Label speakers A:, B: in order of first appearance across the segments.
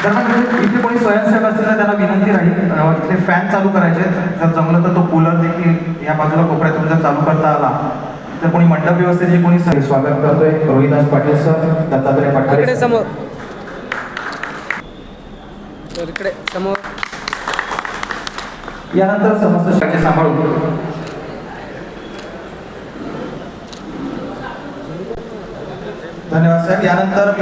A: इथे कोणी स्वयंसेवक असतील तर त्यांना विनंती राहील इथे फॅन चालू करायचे, जर जमलं तर तो कूलर देखील या बाजूला कोपऱ्यातून जर चालू करता आला तर कोणी मंडप व्यवस्थेचे कोणी स्वागत करतोय. रोहिदास पाटील सर, दत्तात्रय पाटील
B: इकडे समोर, इकडे समोर.
A: यानंतर समस्त शाखे सांभाळून धन्यवाद साहेब. यानंतर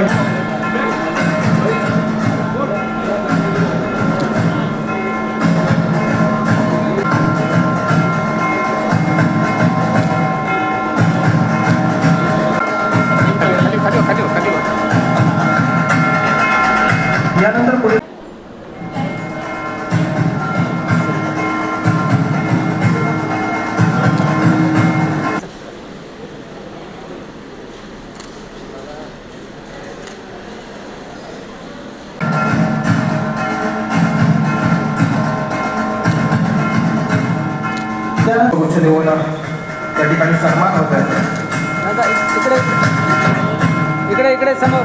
A: यानंतर पुढे उच्च देऊन त्या ठिकाणी सन्मान होत आहे.
B: इकडे इकडे इकडे समोर.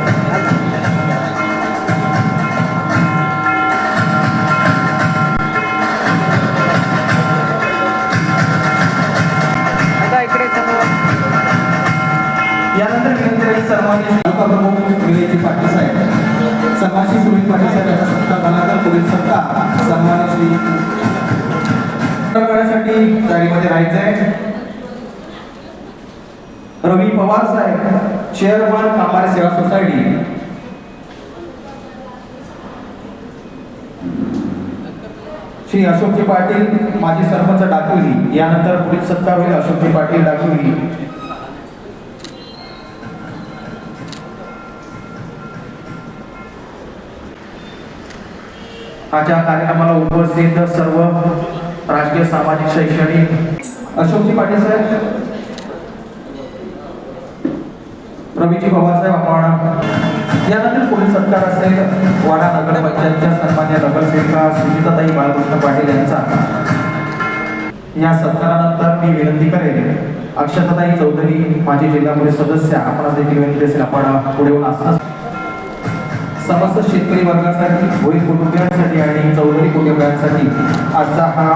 B: इकडे समोर.
A: यानंतर विनंती सन्माननीय तालुका प्रमुख विजयजी पाटील साहेब, सन्माननीय सुनील पाटील साहेब यांचा सत्कार झाल्यानंतर पुढील सत्कार सन्माननीय करण्यासाठी जागेमध्ये राहायचंय. रवी पवार साहेब, चेअरमन कामारे सेवा सोसायटी. श्री अशोकजी पाटील, माजी सरपंच डाकिवली. यानंतर पुढील सत्कार होईल अशोकजी पाटील डाकिवली. आजच्या कार्यक्रमाला उपस्थित सर्व राजकीय, सामाजिक, शैक्षणिक अशोकजी पाटील साहेब, रवीजी पवार साहेब आपण. यानंतर पुढील सत्कार असेल वाडा नगरपंचायतच्या सन्मान्य नगरसेविका सुनीताताई बाळकृष्ण पाटील यांचा. या सत्कारानंतर मी विनंती करेन अक्षताताई चौधरी, माजी जिल्हा पोलीस सदस्य, आपणास देखील विनंती असेल आपण पुढे येऊन असतात. समस्त शेतकरी वर्गासाठी, भोईर कुटुंबियांसाठी आणि चौधरी कुटुंबियांसाठी आजचा हा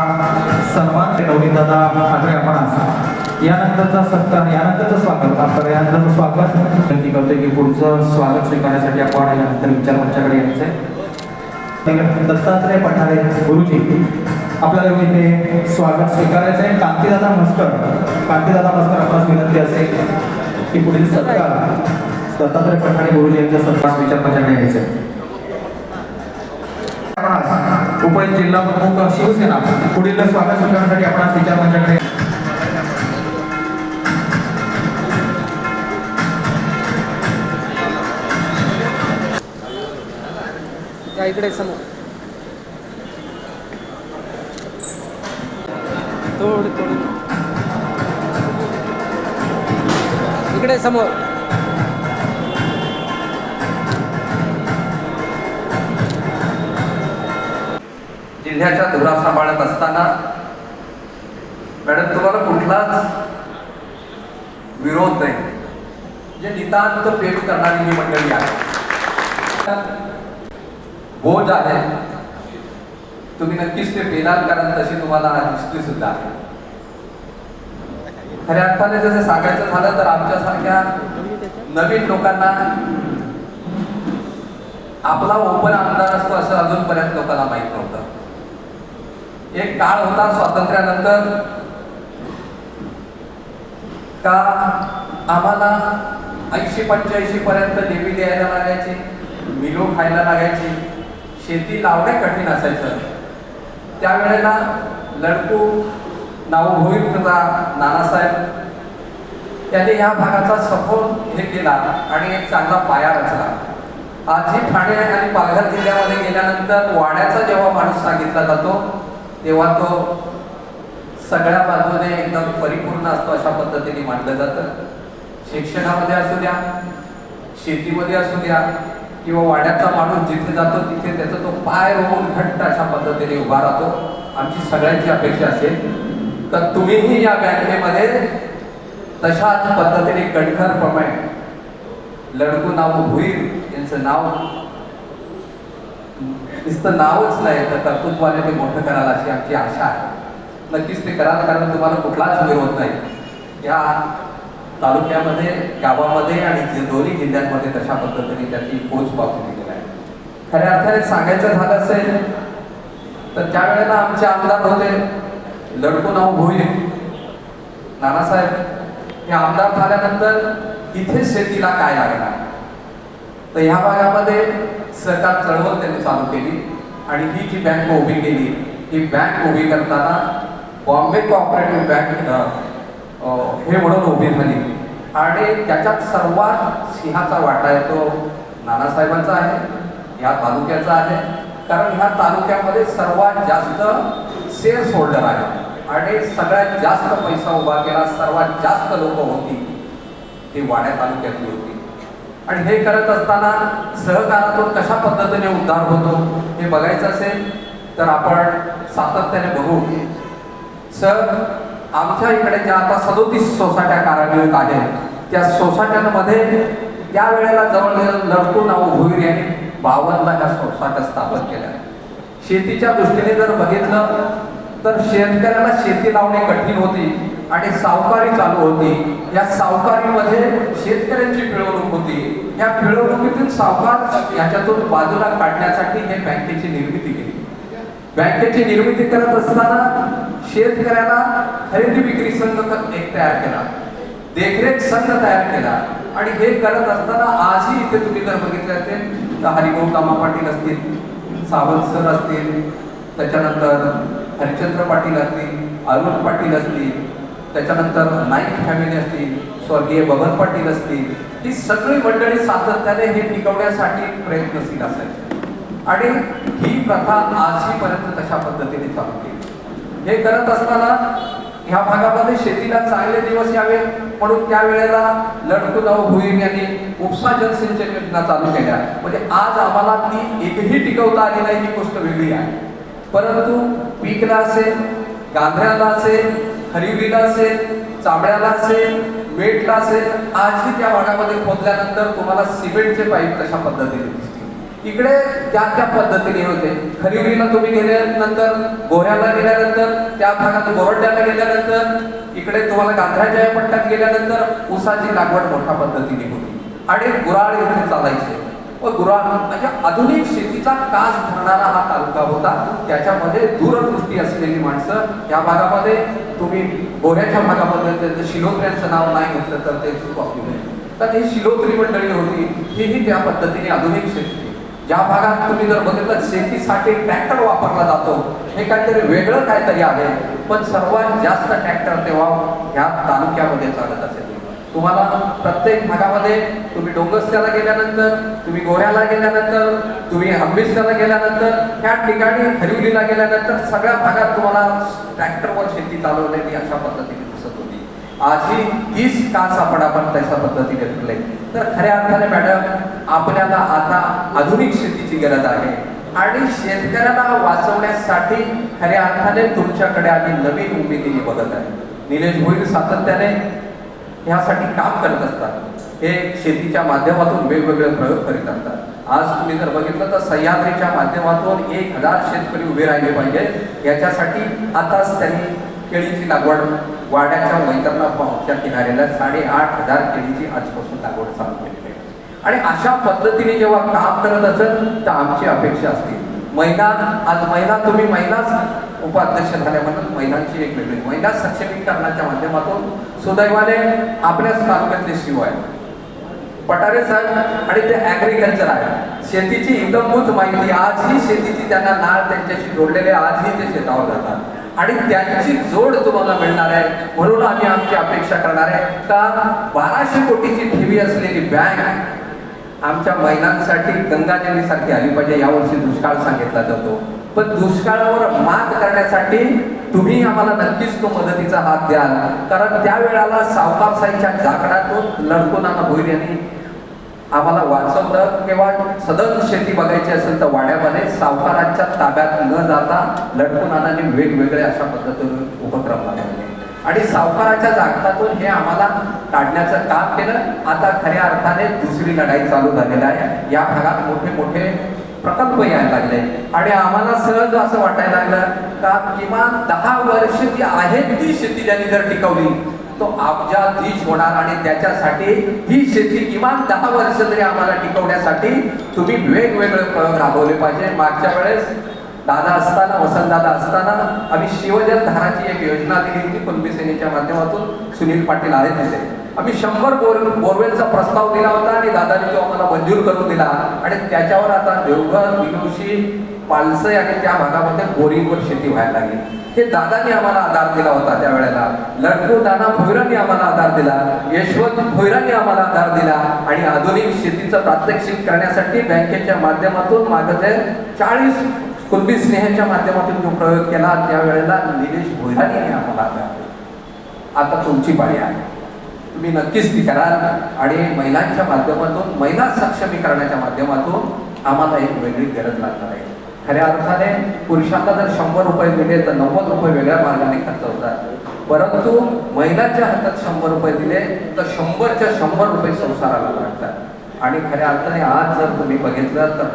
A: सन्मान नवनीतदादा ठाकरे आपण. यानंतरचा सत्कार, यानंतरचं स्वागत, आपल्यानंतरचं स्वागत विनंती करतोय की पुढचं स्वागत स्वीकारण्यासाठी आपण यानंतर विचार मंचाकडे यायचंय. दत्तात्रय पठारे गुरुजी आपल्याला इथे स्वागत स्वीकारायचं आहे. कांतीदादा मस्कर, कांतीदादा मस्कर आपणास विनंती असेल की पुढील सत्कार दत्तात्रय पठारे गुरुजी यांच्या सत्कार विचार मंचाकडे यायचंय. उपजिल्हा जिल्हा प्रमुख शिवसेना पुढील स्वागत स्वीकारण्यासाठी आपण विचार मंचाकडे.
B: इकडे समोर. थोडी थोडी इकडे समोर.
C: जिल्ह्याच्या धुरा सांभाळत असताना मॅडम तुम्हाला कुठलाच विरोध नाही, जे नितांत पेश करणारी ही मंडळी आहे. बोज आहे, तुम्ही नक्कीच ते पेलाल, कारण तशी तुम्हाला हिस्ट्री सुद्धा आहे. खऱ्या अर्थाने जसं सांगायचं झालं तर आमच्यासारख्या नवीन लोकांना आपला ओपन आमदार असतो असं अजूनपर्यंत लोकांना माहीत नव्हतं. एक काळ होता स्वातंत्र्यानंतर का आम्हाला 80-85 पर्यंत डेबी द्यायला लागायची, मिलो खायला लागायची, शेती लावणे कठीण असायचं. त्यावेळेला लडकू नाव भोईर होता नानासाहेब, त्यांनी या भागाचा सखोल हे केला आणि एक चांगला पाया रचला. आजही ठाणे आणि पालघर जिल्ह्यामध्ये गेल्यानंतर वाड्याचा जेव्हा माणूस सांगितला जातो तेव्हा तो सगळ्या बाजूने एकदम परिपूर्ण असतो अशा पद्धतीने मांडलं जातं. शिक्षणामध्ये असू द्या, शेतीमध्ये असू द्या, किंवा वाड्याचा माणूस जिथे जातो तिथे त्याचा तो पाय रोवून घट्ट अशा पद्धतीने उभा राहतो. आमची सगळ्यांची अपेक्षा असेल तर तुम्हीही या बँकेमध्ये तशाच पद्धतीने कणखरप्रमाणे लडकू नाव भुईर यांचं नाव नुसतं नावच नाही तर कर्तृत्वाने ते मोठं कराल अशी आमची आशा आहे. नक्कीच ते कराल, कारण तुम्हाला कुठलाच विरोध नाही या तालुक्यामध्ये, गावामध्ये आणि दोन्ही जिल्ह्यांमध्ये तशा पद्धतीने त्याची पोच पावली गेलेली आहे. खऱ्या अर्थाने सांगायचं झालं असेल तर ज्या वेळेला आमचे आमदार होते लडकूनाव भोईर नानासाहेब, हे आमदार झाल्यानंतर इथे शेतीला काय लागणार, तर ह्या भागामध्ये सहकार चळवळ त्यांनी चालू केली आणि ही जी बँक उभी केली, ही बँक उभी करताना बॉम्बे कोऑपरेटिव्ह बँक हे म्हणून उभी झाली आणि त्याच्यात सर्वात सिंहाचा वाटा येतो नानासाहेबांचा आहे, ह्या तालुक्याचा आहे. कारण ह्या तालुक्यामध्ये सर्वात जास्त शेअर्स होल्डर आहे आणि सगळ्यात जास्त पैसा उभा केला, सर्वात जास्त लोक होती ती वाड्या तालुक्यातली होती. आणि हे करत असताना सहकारातून कशा पद्धतीने उद्धार होतो हे बघायचं असेल तर आपण सातत्याने बघू. सर, आमच्या इकडे ज्या आता 37 सोसायट्या कार्यान्वित आहेत, त्या सोसायट्यांमध्ये त्या वेळेला जवळ लडकूनाव भोईर यांनी 52 ह्या सोसायट्या स्थापन केल्या. शेतीच्या दृष्टीने जर बघितलं तर शेतकऱ्याला शेती लावणे कठीण होती आणि सावकारी चालू होती. या सावकारीमध्ये शेतकऱ्यांची पिळवणूक होती. या पिळवणुकीतून सावकार याच्यातून बाजूला काढण्यासाठी हे बँकेची निर्मिती केली. बँकेची निर्मिती करत असताना शेतकऱ्याला खरेदी विक्री संघ एक तयार केला, देखरेख संघ तयार केला आणि हे करत असताना आजही इथे तुम्ही जर बघितले असेल तर हरिभाऊ कामा पाटील असतील, सावंत सर असतील, त्याच्यानंतर हरिचंद्र पाटील असतील, अरुण पाटील असतील, त्याच्यानंतर नाईक फॅमिली असतील, स्वर्गीय बबन पाटील असतील, ही सगळी मंडळी सातत्याने हे टिकवण्यासाठी प्रयत्नशील असायची आणि ही प्रथा आजहीपर्यंत तशा पद्धतीने चालू केली. हे करत असताना ह्या भागामध्ये शेतीला चांगले दिवस यावे म्हणून त्यावेळेला लडकूनाव भोईर यांनी उपसा जलसिंचन योजना चालू केल्या. म्हणजे आज आम्हाला ती एकही टिकवता आली नाही ही गोष्ट वेगळी आहे, परंतु पीकला असेल, गांधऱ्याला असेल, हरिवीला असेल, चांबड्याला असेल, मेटला असेल, आजही त्या भागामध्ये खोदल्यानंतर तुम्हाला सिमेंटचे पाईप कशा पद्धतीने दिसतील. इकडे त्या पद्धतीने होते. खरिवलीला तुम्ही गेल्यानंतर, गोऱ्याला गेल्यानंतर, त्या भागात गोरड्याला गेल्यानंतर, इकडे तुम्हाला गांधऱ्याच्या पट्ट्यात गेल्यानंतर ऊसाची लागवड मोठ्या पद्धतीने होती आणि गुराळ इथे चालायचे. व गुराळ म्हणजे आधुनिक शेतीचा कास धरणारा हा तालुका होता. त्याच्यामध्ये दूरदृष्टी असलेली माणसं या भागामध्ये, तुम्ही गोऱ्याच्या भागामध्ये शिलोत्र्यांचं नाव नाही घेतलं तर ते चूक तर ही शिलोत्री मंडळी होती. ही त्या पद्धतीने आधुनिक शेती. ज्या भागात तुम्ही जर बघितलं शेतीसाठी ट्रॅक्टर वापरला जातो, हे काहीतरी वेगळं काहीतरी आहे, पण सर्वात जास्त ट्रॅक्टर तेव्हा ह्या तालुक्यामध्ये चालत असेल. तुम्हाला प्रत्येक भागामध्ये, तुम्ही डोंगस्त्याला गेल्यानंतर, तुम्ही गोऱ्याला गेल्यानंतर, तुम्ही हंबिस्त्याला गेल्यानंतर, ह्या ठिकाणी हरिवलीला गेल्यानंतर सगळ्या भागात तुम्हाला ट्रॅक्टरवर शेती चालवलेली अशा पद्धतीने दिसत होती. आजही 30 कास आपण तशा पद्धतीने घेतले. तर खऱ्या अर्थाने मॅडम, आपल्याला आता आधुनिक शेतीची गरज आहे आणि शेतकऱ्याला वाचवण्यासाठी खऱ्या अर्थाने तुमच्याकडे आम्ही नवीन उमेदीने बघत आहे. निलेश भोईर सातत्याने ह्यासाठी काम करत असतात. हे शेतीच्या माध्यमातून वेगवेगळे प्रयोग करीत असतात. आज तुम्ही जर बघितलं तर सह्याद्रीच्या माध्यमातून 1000 शेतकरी उभे राहिले पाहिजे याच्यासाठी आताच त्यांनी केळीची लागवड वाड्याच्या वैतरणा किनाऱ्याला 8,500 केळीची आजपासून लागवड चालू केलेली आहे. आणि अशा पद्धतीने जेव्हा काम करत असेल तर आमची अपेक्षा असते महिला, आज महिला, तुम्ही महिलाच उपाध्यक्ष झाल्या म्हणून महिलांची एक वेगळी महिला सक्षमीकरणाच्या माध्यमातून सुदैवाने आपल्याच तालुक्यातले शिव आहे पटारे साहेब आणि ते ॲग्रिकल्चर आहे. शेतीची इतंभूत माहिती, आजही शेतीची त्यांना नाळ त्यांच्याशी जोडलेले, आजही ते शेतावर जातात आणि त्यांची जोड तुम्हाला मिळणार आहे. म्हणून आम्ही आमची अपेक्षा करणार आहे का 1200 कोटीची ठेवी असलेली बँक आमच्या महिलांसाठी गंगाजलीसारखी आली पाहिजे. यावर्षी दुष्काळ सांगितला जातो, पण दुष्काळावर मात करण्यासाठी तुम्ही आम्हाला नक्कीच तो मदतीचा हात द्याल. कारण त्यावेळेला सावकारसाईच्या जाकडातून लडकूनाना भोईर यांनी आम्हाला वाचवलं. किंवा सदन शेती बघायची असेल तर वाड्यामध्ये सावकारांच्या ताब्यात न जाता लडकूनानांनी वेगवेगळे अशा पद्धतीने उपक्रम बनवले आणि सावकाराच्या जागतातून हे आम्हाला काढण्याचं काम केलं. आता खऱ्या अर्थाने दुसरी लढाई चालू झालेली आहे. या भागात मोठे मोठे प्रकल्प यायला लागले आणि आम्हाला सहज असं वाटायला लागलं का किमान 10 वर्ष जी आहेत ती शेती ज्यांनी जर टिकवली तो अब्जाधीश होणार आणि त्याच्यासाठी ही शेती किमान 10 वर्ष तरी आम्हाला टिकवण्यासाठी तुम्ही वेगवेगळे प्रयोग राबवले पाहिजे. मागच्या वेळेस दादा असताना वसंतदादा असताना आम्ही शिवजल धाराची एक योजना दिली होती कुणबी सेनेच्या माध्यमातून. सुनील पाटील आहेत तिथे. आम्ही 100 बोरवेलचा प्रस्ताव दिला होता आणि दादाने तो आम्हाला मंजूर करून दिला आणि त्याच्यावर आता देवघर विनोशी पालसई आणि त्या भागामध्ये बोरिंगवर शेती व्हायला लागली. हे दादांनी आम्हाला आधार दिला होता त्यावेळेला. लडकू दादा भोईरांनी आम्हाला आधार दिला, यशवंत भोईरांनी आम्हाला आधार दिला आणि आधुनिक शेतीचं प्रात्यक्षिक करण्यासाठी बँकेच्या माध्यमातून मागचे 40 कुणबी स्नेहाच्या माध्यमातून जो प्रयोग केला त्यावेळेला निलेश भोईरांनी आम्हाला आधार दिला. आता तुमची पाळी आहे, तुम्ही नक्कीच ती कराल आणि महिलांच्या माध्यमातून महिला सक्षमीकरणाच्या माध्यमातून आम्हाला एक वेगळी गरज लागणार आहे. खऱ्या अर्थाने पुरुषांना जर 100 रुपये दिले तर 90 रुपये वेगळ्या मार्गाने खर्च होतात, परंतु महिलांच्या हातात 100 रुपये दिले तर 100च्या 100 रुपये संसाराला लागतात. आणि खऱ्या अर्थाने आज जर तुम्ही बघितलं तर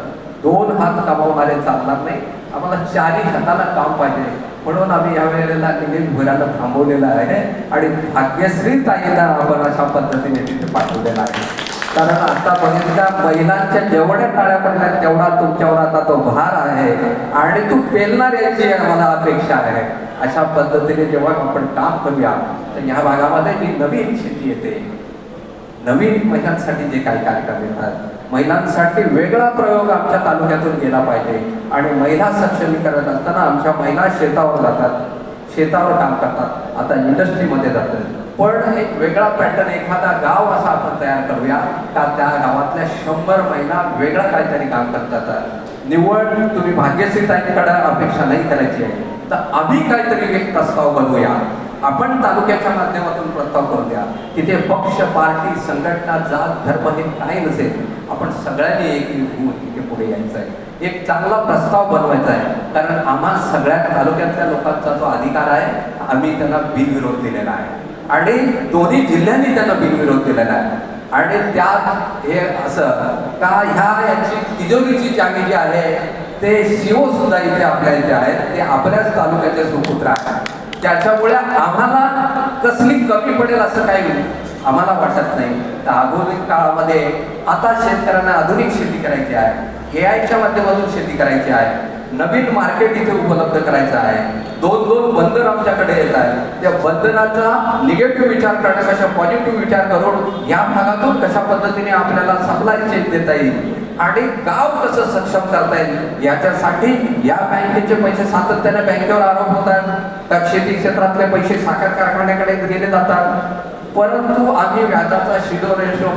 C: 2 हात कमावणारे चालणार नाही, आम्हाला 4 हाताला काम पाहिजे. म्हणून आम्ही या वेळेला निलेश भोईरांना थांबवलेलं आहे आणि भाग्यश्री ताईला आपण अशा पद्धतीने तिथे पाठवलेला आहे. कारण आता बघितल्या महिलांच्या जेवढ्या टाळ्या पडल्या तेवढा तुमच्यावर आता तो भार आहे आणि तू पेलणार याची आम्हाला अपेक्षा आहे. अशा पद्धतीने जेव्हा आपण काम करूया तर ह्या भागामध्ये जी नवीन शेती येते, नवीन महिलांसाठी जे काही कार्यक्रम येतात, महिलांसाठी वेगळा प्रयोग आमच्या तालुक्यातून गेला पाहिजे. आणि महिला सक्षमीकरण असताना आमच्या महिला शेतावर जातात, शेतावर काम करतात, आता इंडस्ट्रीमध्ये जातात. पण एक वेगळा पॅटर्न एखादा गाव असा आपण तयार करूया का त्या गावातल्या 100 महिला वेगळं काहीतरी काम करतात. निवड तुम्ही भाग्यश्री ताईंकडे अपेक्षा नाही करायची आहे, तर आम्ही काहीतरी एक प्रस्ताव बनवूया. आपण तालुक्याच्या माध्यमातून प्रस्ताव करूया की ते पक्ष, पार्टी, संघटना, जात, धर्म हे काही नसेल, आपण सगळ्यांनी एक होऊन तिथे पुढे यायचं आहे. एक चांगला प्रस्ताव बनवायचा आहे. कारण आम्हा सगळ्या तालुक्यातल्या लोकांचा जो अधिकार आहे आम्ही त्यांना बिनविरोध दिलेला आहे आणि दोन्ही जिल्ह्यांनी त्यांना बिनविरोध दिलेला आहे. आणि त्यात हे असं का याची तिजोरीची जागी जी आहे ते शिव सुद्धा इथे आपल्या इथे आहेत, ते आपल्याच तालुक्याचे सुपुत्र आहेत. त्याच्यामुळे आम्हाला कसली कमी पडेल असं काही आम्हाला वाटत नाही. तर आधुनिक काळामध्ये आता शेतकऱ्यांना आधुनिक शेती करायची आहे, AI च्या माध्यमातून शेती करायची आहे, नवीन मार्केट इथे उपलब्ध करायचं आहे. 2 बंदर आमच्याकडे येत आहेत, त्या बंदराचा निगेटिव्ह विचार करण्यापेक्षा पॉझिटिव्ह विचार करून या भागातून कशा पद्धतीने आपल्याला सप्लाय चेन देता येईल आणि गाव कसं सक्षम करता येईल याच्यासाठी या बँकेचे पैसे सातत्याने बँकेवर आरोप होतात. तर शेती क्षेत्रातले पैसे साखर कारखान्याकडे गेले जातात, परंतु आम्ही व्याजाचा शिडो रेशो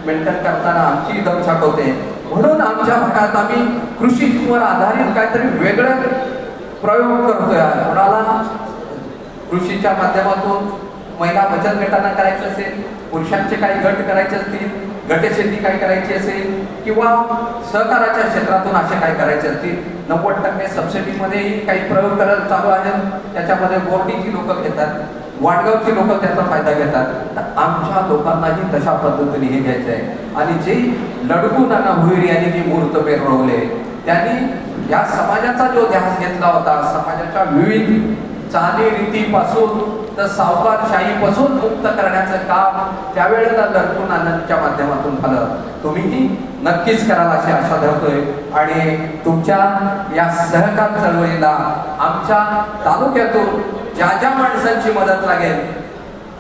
C: मेंटेन करताना आमची दमछाक होते. म्हणून आमच्या भागात आम्ही कृषीवर आधारित काहीतरी वेगळे प्रयोग करतोय. कोणाला कृषीच्या माध्यमातून महिला बचत गटांना करायचं असेल, पुरुषांचे काही गट करायचे असतील, गटशेती काही करायची असेल किंवा सहकाराच्या क्षेत्रातून असे काही करायचे असतील, 90% सबसिडीमध्येही काही प्रयोग करायला चालू आहेत. त्याच्यामध्ये बोर्डीची लोक घेतात, वाडगावची लोक त्याचा फायदा घेतात. तर आमच्या लोकांनाही तशा पद्धतीने हे घ्यायचं आहे. आणि जे लडकू नाना भोईर यांनी जे मूर्त पेरवले त्यांनी या समाजाचा जो ध्यास घेतला होता, समाजाच्या विविध चालीरीतीपासून तर सावकारशाहीपासून मुक्त करण्याचं काम त्यावेळेला लडकू नानांच्या माध्यमातून झालं. तुम्हीही नक्कीच कराल अशी आशा धरतोय आणि तुमच्या या सहकार चळवळीला आमच्या तालुक्यातून ज्या ज्या माणसांची मदत लागेल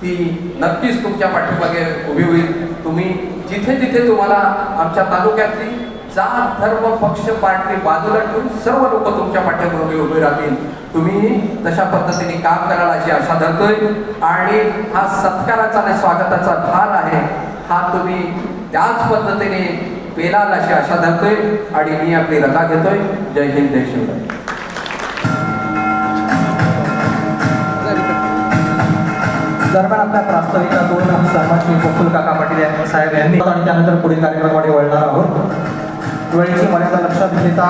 C: ती नक्कीच तुमच्या पाठीमागे उभी होईल. तुम्ही जिथे जिथे तुम्हाला आमच्या तालुक्यातली जात, धर्म, पक्ष, पार्टी बाजूला ठेवून सर्व लोक तुमच्या पाठीमागे उभे राहतील. तुम्ही तशा पद्धतीने काम कराल अशी आशा धरतोय. आणि हा सत्काराचा आणि स्वागताचा भार आहे हा तुम्ही त्याच पद्धतीने पेलाल अशी आशा धरतोय आणि मी आपली रजा घेतोय. जय हिंद, जय शिवराय.
A: दरम्यान आपल्या प्रास्ताविकातून सहभागी गोकुल काका पाटील साहेब यांनी आणि त्यानंतर पुढील कार्यक्रमाकडे वळणार आहोत. वेळेची मर्यादा लक्षात घेता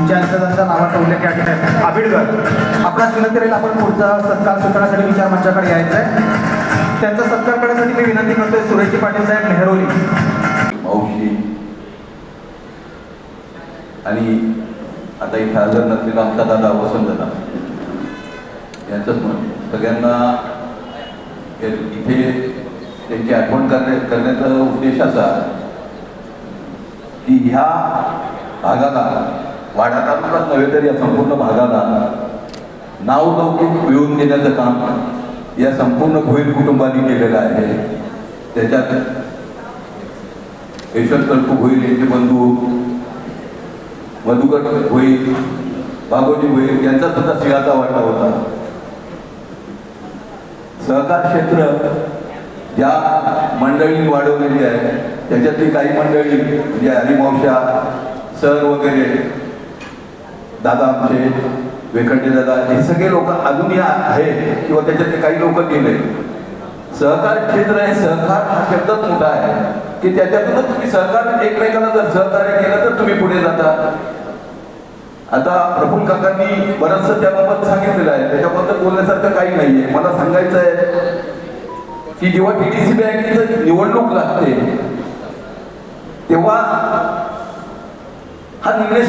A: ज्यांच्या नावाचा उल्लेख या ठिकाणी आबिडकर आपणास विनंती राहील आपण पुढचा सत्कार स्वीकारण्यासाठी विचार मंचाकडे यायचं आहे. त्यांचा सत्कार करण्यासाठी मी विनंती करतोय सुरेशजी पाटील साहेब, मेहरोली.
C: मावशी
D: आणि आता इथे हजर नसलेला आमचा दादा वसंत दादा यांचंच सगळ्यांना इथे त्यांची आठवण करण्याचा उद्देश असा की ह्या भागाला वाडा तालुकाच नव्हे तर या संपूर्ण भागाला नावलौकिक मिळवून देण्याचं काम या संपूर्ण भोईर कुटुंबाने केलेलं आहे. त्याच्यात यशवंत कल्पू भोईर यांचे बंधू मधुकर भोईर, बागोजी भोईर यांचा सुद्धा सिंहाचा वाटा होता. सहकार क्षेत्र ज्या मंडळी वाढवलेली आहे त्याच्यातली काही मंडळी म्हणजे हरिमावशा सर वगैरे दादा आमचे वेखंडे दादा हे सगळे लोक अजूनही आहेत किंवा त्याच्यातले काही लोक गेले. सहकार क्षेत्र आहे, सहकार हा शब्दच मोठा आहे की त्याच्यातूनच तुम्ही सहकार एकमेकांना जर सहकार्य केलं तर तुम्ही पुढे जाता. आता प्रफुल्ल काकांनी बरंचसं त्याबाबत सांगितलेलं आहे, त्याच्याबद्दल बोलण्यासारखं काही नाही आहे. मला सांगायचं आहे की जेव्हा TDC बँकेचं निवडणूक लागते तेव्हा हा निलेश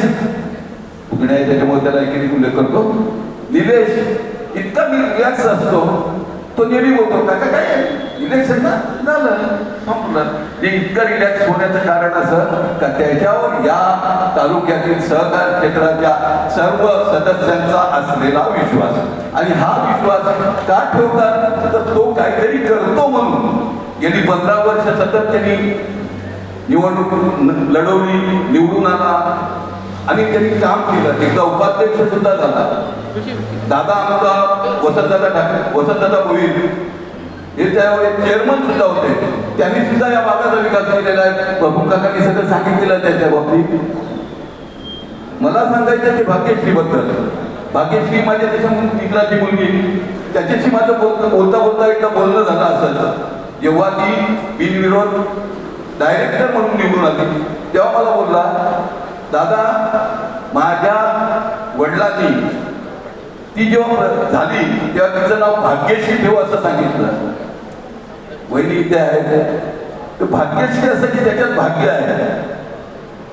D: पुणे आहे त्याच्यामुळे त्याला एकेरी उल्लेख करतो. निलेश इतका रिलॅक्स असतो, तो नेहमी बोलतो काका काय इलेक्शन ना झालं संपलं. हे इतकं रिलॅक्स होण्याचं कारण असं का त्याच्यावर या तालुक्यातील सहकार क्षेत्राच्या सर्व सदस्यांचा असलेला विश्वास. आणि हा विश्वास का ठेवतात तर तो काहीतरी करतो म्हणून. गेली 15 वर्ष सतत त्यांनी निवडणूक लढवली, निवडून आला आणि त्यांनी काम केलं. एकदा उपाध्यक्ष सुद्धा झाला. दादा आमचा वसंतदादा भोईर हे त्यावेळेस चेअरमन सुद्धा होते. त्यांनी सुद्धा या भागाचा विकास केलेला आहे. प्रफुल्ल काकांनी सगळं सांगितलेलं त्याच्या बाबतीत. मला सांगायचं ते भाग्यश्री बद्दल. भाग्यश्री माझ्या त्याच्या मित्राची मुलगी, त्याच्याशी माझं बोलता एकदा बोलणं झालं असं. जेव्हा ती बिनविरोध डायरेक्टर म्हणून निवडून आली तेव्हा मला बोलला दादा माझ्या वडिलांनी ती जेव्हा झाली तेव्हा तिचं नाव भाग्यश्री ठेव असं सांगितलं. वहिनी इथे आहेत तर भाग्यश्री असं की त्याच्यात भाग्य आहे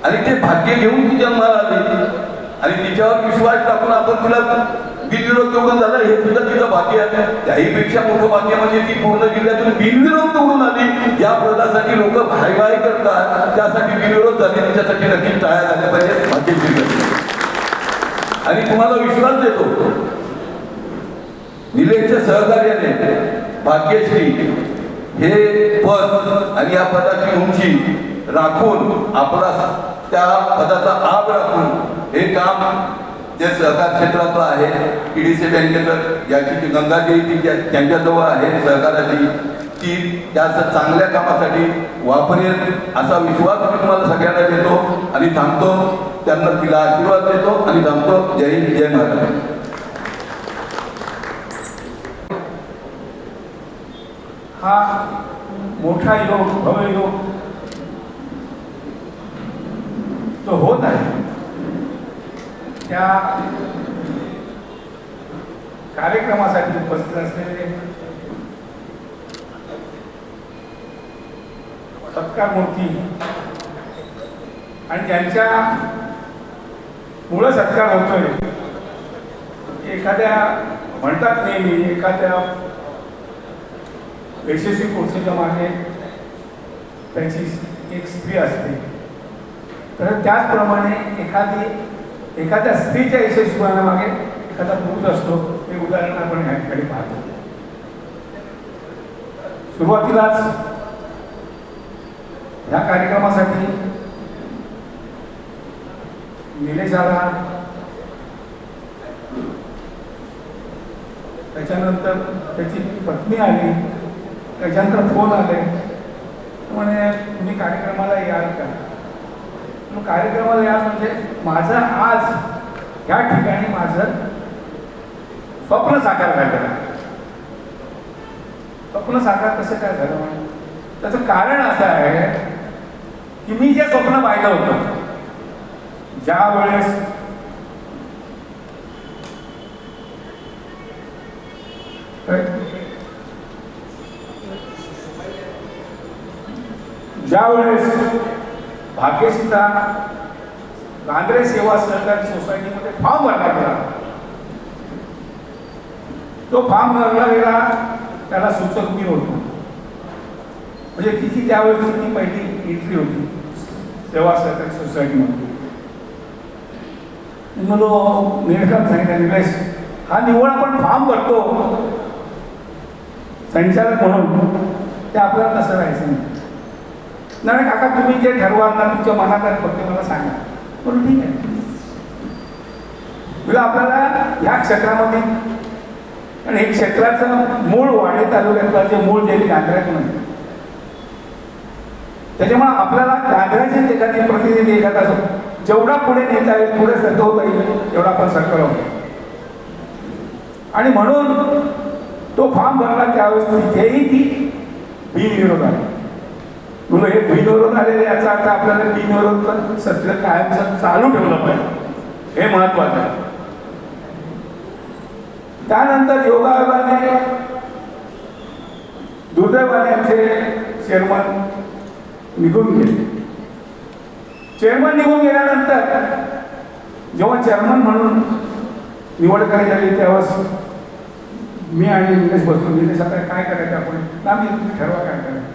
D: आणि ते भाग्य घेऊन ती जन्माला आली आणि तिच्यावर विश्वास टाकून आपण तिला बिनविरोध निवडून झालं हे सुद्धा तिचं भाग्य आहे. त्याहीपेक्षा मोठं भाग्य म्हणजे ती पूर्ण जिल्ह्यातून बिनविरोध निवडून आली. या पदासाठी लोक भाई करतात, त्यासाठी बिनविरोध झाले, तिच्यासाठी नक्कीच टाळ्या झाल्या पाहिजे भाग्यश्री. आणि तुम्हाला विश्वास देतो निलेशच्या सहकार्याने भाग्यश्री हे पद आणि या पदाची उंची राखून आपला त्या पदाचा आब राखून हे काम जे सहकार क्षेत्रातलं आहे TDC बँकेचं याची जी गंगाजी ती त्यांच्याजवळ आहे सहकाराची ती त्या चांगल्या कामासाठी वापरेल असा विश्वास मी तुम्हाला सगळ्यांना देतो आणि थांबतो. त्यांना तिला आशीर्वाद देतो आणि थांबतो. जय हिंद, जय महाराष्ट्र.
E: हा मोठा योग, भव्य योग तो होत आहे. त्या कार्यक्रमासाठी उपस्थित असलेले सत्कार मूर्ती आणि ज्यांच्या मुळे सत्कार होतोय. एखाद्या म्हणतात नेहमी एखाद्या यशस्वी कोर्सेच्या मागे त्याची एक स्त्री असते, तर त्याचप्रमाणे एखाद्या स्त्रीच्या यशस्वीपणामागे एखादा पुरुष असतो. हे उदाहरण आपण या ठिकाणी पाहतो. सुरुवातीलाच ह्या कार्यक्रमासाठी निलेश आला, त्याच्यानंतर त्याची पत्नी आली, त्याच्यानंतर फोन आले म्हणे तुम्ही कार्यक्रमाला याल का. मग कार्यक्रमाला याल म्हणजे माझं आज ह्या ठिकाणी माझं स्वप्न साकार झालं. स्वप्न साकार कसं काय झालं म्हणजे त्याचं कारण असं आहे की मी जे स्वप्न पाहिलं होतं ज्या वेळेस भाग्यश्रीचा गांधरे सेवा सहकारी सोसायटीमध्ये फॉर्म भरला गेला. तो फॉर्म भरला गेला, त्याला सूचक मी होतो. म्हणजे तिची त्यावेळेची ती पहिली एंट्री होती सेवा सहकारी सोसायटीमध्ये. म्हणून निवेदन सांगितलं, निलेश हा निव्वळ आपण फॉर्म भरतो संचालक म्हणून, ते आपल्याला तसं राहायचं नाही. नाही काका तुम्ही जे ठरवाल ना तुमच्या मनात आहे फक्त मला सांगा. म्हणून ठीक आहे, तुला आपल्याला ह्या क्षेत्रामध्ये आणि हे क्षेत्राचं मूळ वाडे तालुक्यातलं जे मूळ जे गांधऱ्यातून आहे, त्याच्यामुळे आपल्याला गांधऱ्याचे एखादी प्रतिनिधी एखादा जेवढा पुढे नेता येईल पुढे सरकवता येईल एवढा आपण सरकवतो. आणि म्हणून तो फॉर्म भरला त्यावेळेस तिथेही ती बिनविरोध आली. म्हणून हे बिनविरोध आलेले याचा अर्थ आपल्याला बिनविरोध सत्र कायमचं चालू ठेवलं पाहिजे, हे महत्वाचं आहे. त्यानंतर योगायोगाने दुर्दैवाने आमचे चेअरमन निघून गेले. चेअरमन निघून गेल्यानंतर जेव्हा चेअरमन म्हणून निवड करायची झाली त्यावेळेस मी आणि निलेश बसलो. निलेश आता काय करायचं आपण, ना मी तुम्ही ठरवा काय करायचं.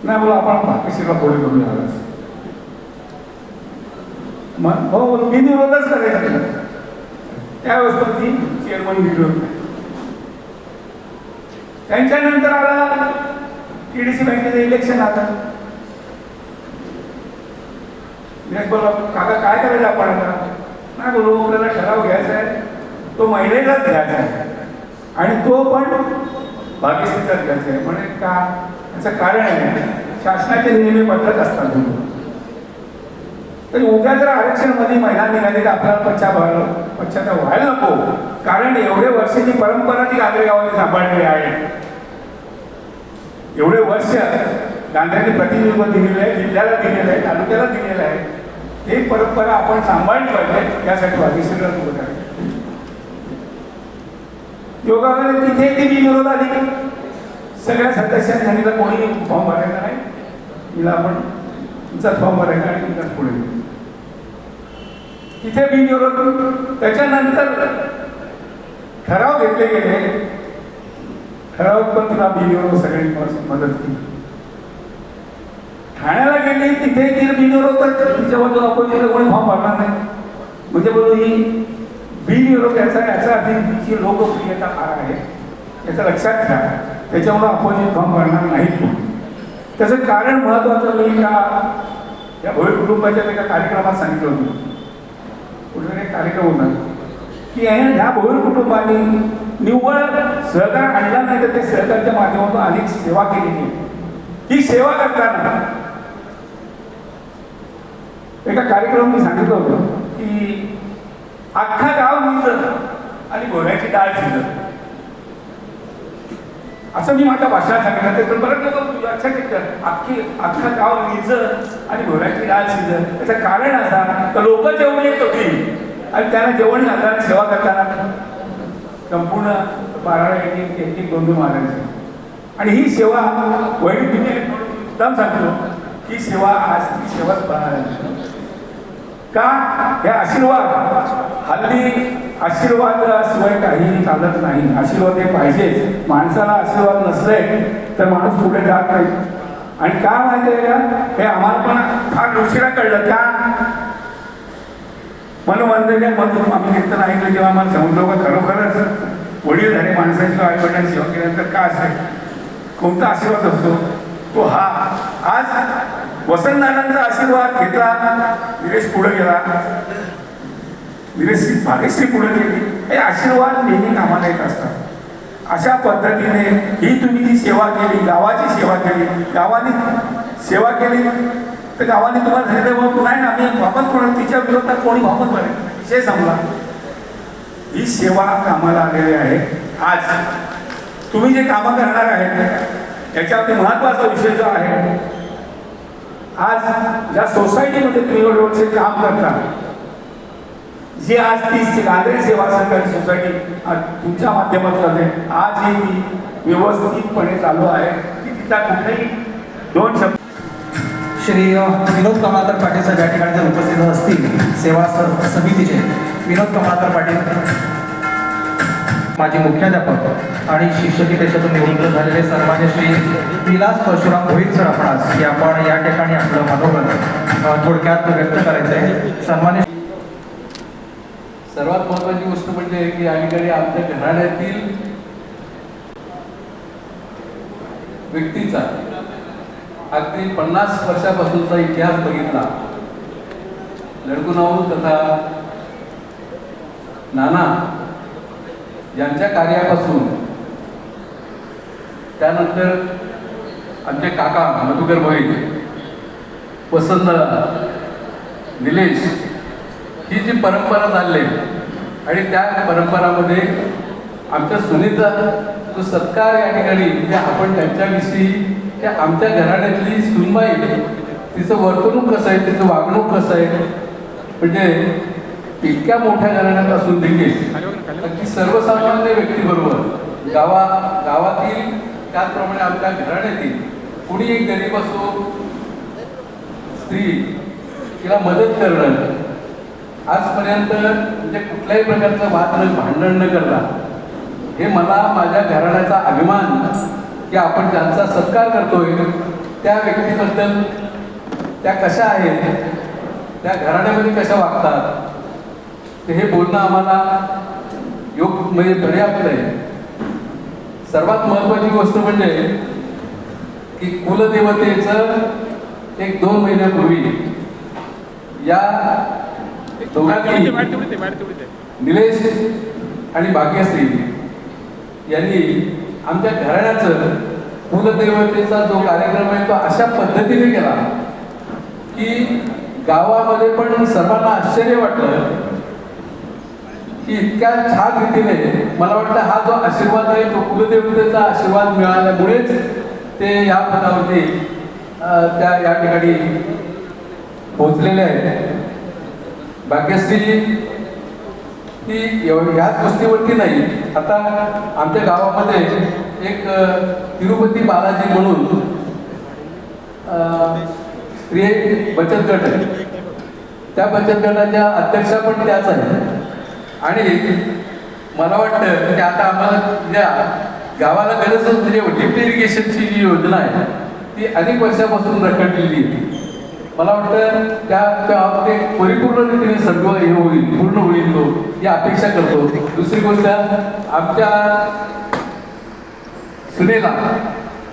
E: नाही बोला आपण भाग्यश्रीला पुढे करूया. मग हो बोल मी विरोधच करायचं. त्यावेळेस पण ती चेअरमन विरोध. त्यांच्यानंतर आला TDC बँकेचं इलेक्शन आलं. निलेश बोला काका काय करायचं आपण आता. नाही बोलू आपल्याला ठराव घ्यायचा आहे, तो महिलेलाच घ्यायचा आहे आणि तो पण भाग्यश्रीचाच घ्यायचा आहे. म्हणे का याचं कारण आहे शासनाचे नियम बदलत असतात. तरी उद्या जर आरक्षणमध्ये महिला निघाली तर आपल्याला पश्चाताप व्हायला नको. कारण एवढे वर्षाची परंपरा ती गांधरे गावाने सांभाळलेली आहे. एवढे वर्ष गांधऱ्यांनी प्रतिनिधित्व दिलेलं आहे, जिल्ह्याला दिलेलं आहे, तालुक्याला दिलेलं आहे. ही परंपरा आपण सांभाळली पाहिजे, यासाठी भाग्यश्रीला उभं आहे. योगाने तिथे ती बिनविरोध आली. सगळ्या सदस्यांनी सांगितलं कोणी फॉर्म भरायचा नाही, तिला आपण तुमचा फॉर्म भरायचा आणि तुमचाच पुढे. तिथे बिनविरोध. त्याच्यानंतर ठराव घेतले गेले. ठराव पण तुला बिनविरोध सगळी मदत केली. ठाण्याला गेली तिथे ती बिनविरोध. तिच्यावर जो अपोजिशन कोणी फॉर्म भरणार नाही म्हणजे बोलू ही बिनविरोध याचा अर्थ तिची लोकप्रियता फार आहे याचं लक्षात घ्या. त्याच्यामुळे अपोजिट फॉर्म भरणार नाही. त्याचं कारण महत्वाचं मी का या भोईर कुटुंबाच्या एका कार्यक्रमात सांगितलं होतं. कुठे एक कार्यक्रम होता की ह्या भोईर कुटुंबाने निव्वळ सहकार आणला नाही तर ते सहकारच्या माध्यमातून अनेक सेवा केलेली आहे. ही सेवा करताना एका कार्यक्रमात मी सांगितलं होतं की अख्खा गाव निजत आणि घोड्याची डाळ शिजत, असं मी माझ्या भाषणात सांगितलं. तर बरं लोक लक्षात येतं अख्खा गाव निजत आणि घोड्याची डाळ शिजत. त्याचं कारण असं तर लोक जेवण येत होती आणि त्यांना जेवण घालताना सेवा करताना संपूर्ण 12 एक 2 मारायचे. आणि ही सेवा वैदिक एकदम सांगतो की सेवा आज ती सेवाच पाहणार का. हे आशीर्वाद हल्ली आशीर्वादाशिवाय काही चालत नाही. आशीर्वाद हे पाहिजेच. माणसाला आशीर्वाद नसले तर माणूस पुढे जात नाही. आणि का माहिती आहे का, हे आम्हाला पण फार उशिरा कळलं. का मनोरंजनामधून आम्ही कीर्तन ऐकलं तेव्हा आम्हाला समजलं का खरोखरच वडीलधारी माणसाची आई वडिलांची सेवा केल्यानंतर का असेल कोणता आशीर्वाद असतो तो हा. आज वसंतदादांचा आशीर्वाद घेतला, निलेश पुढे गेला, निलेश भाग्यश्री पुढे गेली. हे आशीर्वाद नेहमी कामाला येत असतात. अशा पद्धतीने ही तुम्ही जी सेवा केली, गावाची सेवा केली, गावाने सेवा केली तर गावाने तुम्हाला सांगितलं नाही ना आम्ही वापस कोण तिच्या विरोधात कोणी वापस बरे विषय संपला. ही सेवा कामाला आलेली आहे. आज तुम्ही जे कामं करणार आहेत याच्यावरती महत्वाचा विषय जो आहे, आज ज्या सोसायटीमध्ये तुम्ही एवढे वर्ष काम करता, जी आज ती गांधरे सेवा सहकारी सोसायटी तुमच्या माध्यमातून आहे, आज ही ती व्यवस्थितपणे चालू आहे की तिचा कुठेही 2 शब्द
A: श्री विनोद कमलाकर पाटील साहेब या ठिकाणी जर उपस्थित असतील सेवा समितीचे विनोद कमलाकर पाटील, माजी मुख्याध्यापक आणि शिक्षकी पेशातून निवृत्त झालेले सन्मान्य श्री विलास परशुराम भोईर सर आपण आज आपण या ठिकाणी आपलं मनोगत थोडक्यात व्यक्त करायचं आहे. सन्मान्य
C: सर्वात महत्त्वाची गोष्ट म्हणजे की अलीकडे आमच्या घराण्यातील व्यक्तीचा अगदी 50 वर्षापासूनचा इतिहास बघितला. लडकुनाऊ तथा नाना यांच्या कार्यापासून त्यानंतर आमचे काका मधुकर भोईर, वसंत, निलेश ही जी परंपरा चालली आणि त्या परंपरामध्ये आमच्या सुनेचा जो सत्कार या ठिकाणी म्हणजे आपण त्यांच्याविषयी त्या आमच्या घराण्यातली सुनबाई तिचं वर्तणूक कसं आहे, तिचं वागणूक कसं आहे, म्हणजे इतक्या मोठ्या घराण्यात असून देखील अगदी सर्वसामान्य व्यक्तीबरोबर गावातील त्याचप्रमाणे आमच्या घराण्यातील कुणी एक गरीब असो स्त्री तिला मदत करणं, आजपर्यंत म्हणजे कुठल्याही प्रकारचं वाद न भांडण न करता हे मला माझ्या घराण्याचा अभिमान की आपण ज्यांचा सत्कार करतोय त्या व्यक्तीबद्दल त्या कशा आहेत, त्या घराण्यामध्ये कशा वागतात ते हे बोलणं आम्हाला योग्य म्हणजे पर्याप्त आहे. सर्वात महत्त्वाची गोष्ट म्हणजे की कुलदेवतेचं 1-2 महिन्यापूर्वी या दोघांनी निलेश आणि भाग्यश्री यांनी आमच्या घराण्याचं कुलदेवतेचा जो कार्यक्रम आहे तो अशा पद्धतीने केला की गावामध्ये पण सर्वांना आश्चर्य वाटलं की इतक्या छान रीतीने मला वाटतं हा जो आशीर्वाद आहे तो कुलदेवतेचा आशीर्वाद मिळाल्यामुळेच ते या पदावरती त्या या ठिकाणी पोचलेले आहेत. भाग्यश्री ही ह्याच गोष्टीवरती नाही, आता आमच्या गावामध्ये एक तिरुपती बालाजी म्हणून स्त्री बचत गट आहे, त्या बचत गटाच्या अध्यक्षा पण त्याच आहे. आणि मला वाटतं की आता आम्हाला ज्या गावाला गरजच म्हणजे लिफ्ट इरिगेशनची जी योजना आहे ती अनेक वर्षापासून रखडलेली आहे. मला वाटतं त्या परिपूर्ण रीतीने सर्व हे होईल, पूर्ण होईल तो ही अपेक्षा करतो. दुसरी गोष्ट आमच्या सुनेला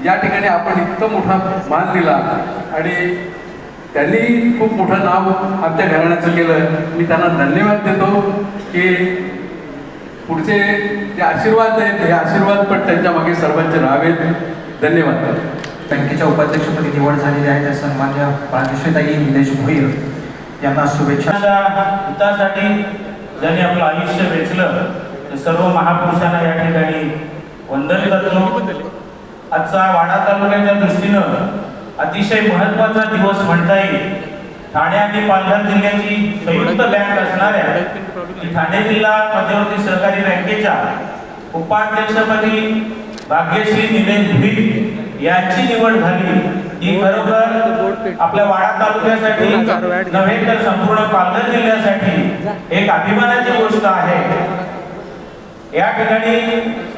C: या ठिकाणी आपण इतकं मोठा मान दिला आणि त्यांनी खूप मोठं नाव आमच्या घराण्याचं केलं. मी त्यांना धन्यवाद देतो की पुढचे जे आशीर्वाद आहेत हे आशीर्वाद पण त्यांच्या मागे सर्वांचे राहावेत. धन्यवाद.
A: बँकेच्या उपाध्यक्षपदी निवड झालेली आहे त्या सन्मान्य भाग्यश्रीताई निलेश भोईर यांना शुभेच्छा.
F: हितासाठी ज्यांनी आपलं आयुष्य वेचलं ते सर्व महापुरुषांना या ठिकाणी वंदन करतो. आजचा वाडा तालुक्याच्या दृष्टीनं अतिशय महत्त्वाचा दिवस म्हणता येईल. ठाणे आणि पालघर जिल्ह्याची संयुक्त बँक असणाऱ्या ठाणे जिल्हा मध्यवर्ती सहकारी बँकेच्या उपाध्यक्षपदी भाग्यश्री निलेश भोईर यांची निवड झाली. ही खरोखर आपल्या वाडा तालुक्यासाठी नव्हे तर संपूर्ण पालघर जिल्ह्यासाठी एक अभिमानाची गोष्ट आहे. या ठिकाणी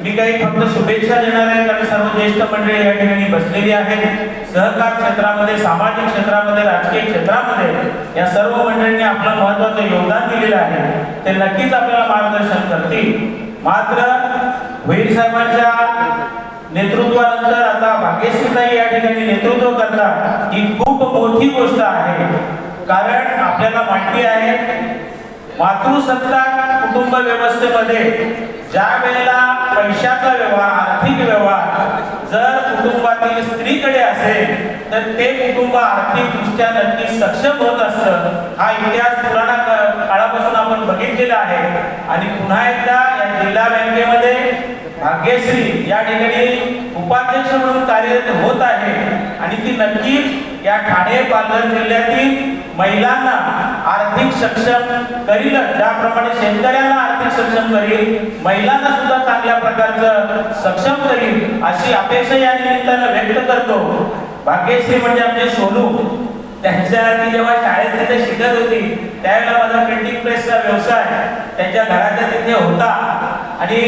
F: मी काही फक्त शुभेच्छा देणार आहे कारण सर्व ज्येष्ठ मंडळी या ठिकाणी बसलेली आहेत. सहकार क्षेत्रामध्ये, सामाजिक क्षेत्रामध्ये, राजकीय क्षेत्रामध्ये या सर्व मंडळींनी आपलं महत्त्वाचं योगदान दिलेलं आहे. ते नक्कीच आपल्याला मार्गदर्शन करतील. मात्र भोईर साहेबांच्या नेतृत्वानंतर आता भाग्यश्रीताई या ठिकाणी नेतृत्व करतात ही खूप मोठी गोष्ट आहे. कारण आपल्याला माहिती आहे मातृसत्ताक कुटुंब व्यवस्थेमध्ये ज्या वेळेला पैशाचा व्यवहार, आर्थिक व्यवहार जर कुटुंबातील स्त्रीकडे असेल तर ते कुटुंब आर्थिकदृष्ट्या नक्की सक्षम होत असतं. हा इतिहास पुराणा काळापासून आपण बघितलेला आहे. आणि पुन्हा एकदा या जिल्हा बँकेमध्ये भाग्यश्री या ठिकाणी उपाध्यक्ष म्हणून कार्यरत होत आहे आणि ती नक्कीच या ठाणे पालघर जिल्ह्यातील महिलांना आर्थिक सक्षम करील. ज्याप्रमाणे शेतकऱ्यांना आर्थिक सक्षम करील, महिलांना सुद्धा चांगल्या प्रकारचं सक्षम करील अशी अपेक्षा या निमित्तानं व्यक्त करतो. भाग्यश्री म्हणजे आमचे सोनू ती जेव्हा शाळेत तिथे शिकत होती त्यावेळेला माझा प्रिंटिंग प्रेसचा व्यवसाय त्यांच्या घराच्या तिथे होता आणि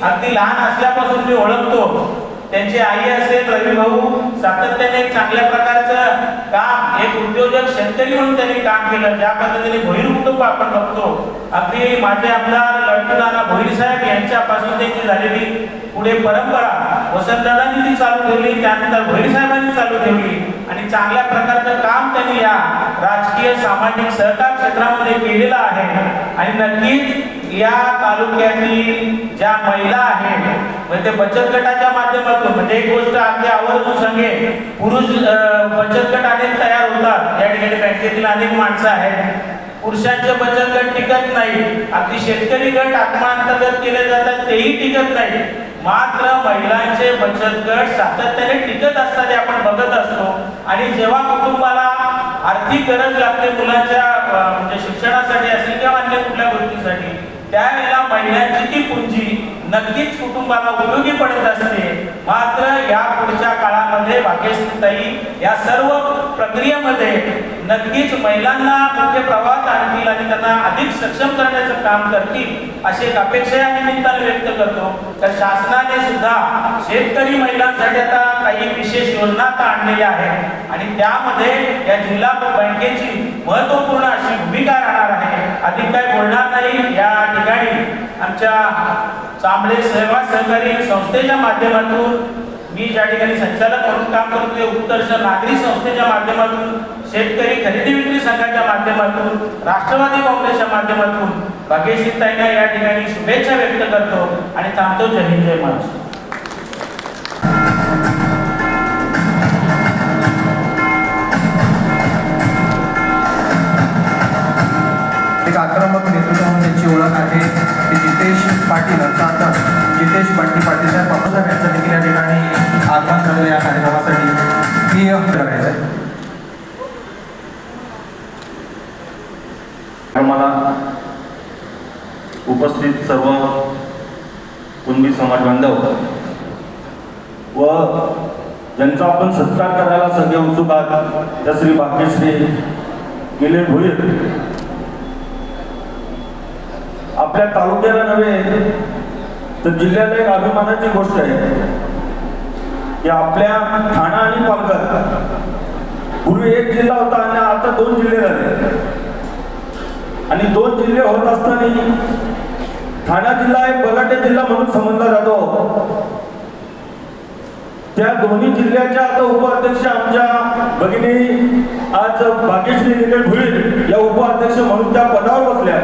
F: अगदी लहान असल्यापासून मी ओळखतो. त्यांची आई असेल रवी भाऊ सातत्याने एक चांगल्या प्रकारचं काम, एक उद्योजक शेतकरी म्हणून त्यांनी काम केलं. ज्या पद्धतीने भोईर कुटुंब आपण बघतो, अगदी माझे आमदार लटूदाना भोईर साहेब यांच्यापासून त्यांची झालेली पुढे परंपरा वसंतदादांनी ती चालू ठेवली, त्यानंतर भोईर साहेबांनी चालू ठेवली आणि चांगल्या प्रकारचं काम त्यांनी या राजकीय सामाजिक सहकार क्षेत्रामध्ये केलेलं आहे. आणि नक्कीच या तालुक्यातील ज्या महिला आहेत म्हणजे बचत गटाच्या माध्यमातून, म्हणजे एक गोष्ट अगदी आवर्जून सांगेन, पुरुष बचत गट अनेक तयार होतात. या ठिकाणी बँकेतील अनेक माणसं आहेत. पुरुषांचे बचत गट टिकत नाही, अगदी शेतकरी गट आत्मांतर्गत केले जातात तेही टिकत नाही. मात्र महिलांचे बचत गट सातत्याने टिकत असताना आपण बघत असतो. आणि जेव्हा कुटुंबाला आर्थिक गरज लागते मुलांच्या म्हणजे शिक्षणासाठी असेल किंवा अन्य कुठल्या गोष्टीसाठी, त्यावेळेला महिलांची ती पुंजी नक्कीच कुटुंबाला उपयोगी पडत असते. मात्र या पुढच्या काळामध्ये भाग्यश्रीताई या सर्व प्रक्रियेमध्ये नक्कीच महिलांना मुख्य प्रवाहात आणतील आणि त्यांना अधिक सक्षम करण्याचं काम करतील अशी एक अपेक्षा या निमित्ताने व्यक्त करतो. तर शासनाने सुद्धा शेतकरी महिलांसाठी आता काही विशेष योजना आता आणलेल्या आहेत आणि त्यामध्ये या जिल्हा बँकेची महत्त्वपूर्ण अशी भूमिका राहणार आहे. अधिक काय बोलणार नाही. या ठिकाणी आमच्या चांबळे सेवा सहकारी संस्थेच्या माध्यमातून मी ज्या ठिकाणी संचालक म्हणून काम करतो ते उत्कर्ष नागरी संस्थेच्या माध्यमातून, शेतकरी खरेदी विक्री संघाच्या माध्यमातून, राष्ट्रवादी काँग्रेसच्या माध्यमातून भाग्यश्रीताईंना या ठिकाणी शुभेच्छा व्यक्त करतो आणि थांबतो. जय हिंद जय महाराष्ट्र.
A: एक आक्रमक नेतृत्व म्हणून त्यांची ओळख आहे की जितेश पाटील अर्थात जितेश बंटी पाटील साहेब बाबासाहेब यांचं देखील या ठिकाणी आगमन झालं या कार्यक्रमासाठी मी करायचं.
G: मला उपस्थित सर्व कुणबी समाज बांधव व ज्यांचा आपण सत्कार करायला सगळे उत्सुक आहात त्या श्री भाग्यश्री निलेश भोईर आपल्या तालुक्याला नव्हे तर जिल्ह्याला एक अभिमानाची गोष्ट आहे की आपल्या ठाणा आणि पालघर पूर्वी एक जिल्हा होता आणि आता 2 जिल्हे झाले. आणि 2 जिल्हे होत असताना ठाणा जिल्हा एक बलाढ्य जिल्हा म्हणून समजला जातो. त्या दोन्ही जिल्ह्याच्या आता उपाध्यक्ष आमच्या भगिनी आज भाग्यश्री निलेश भोईर या उपाध्यक्ष म्हणून त्या पदावर बसल्या.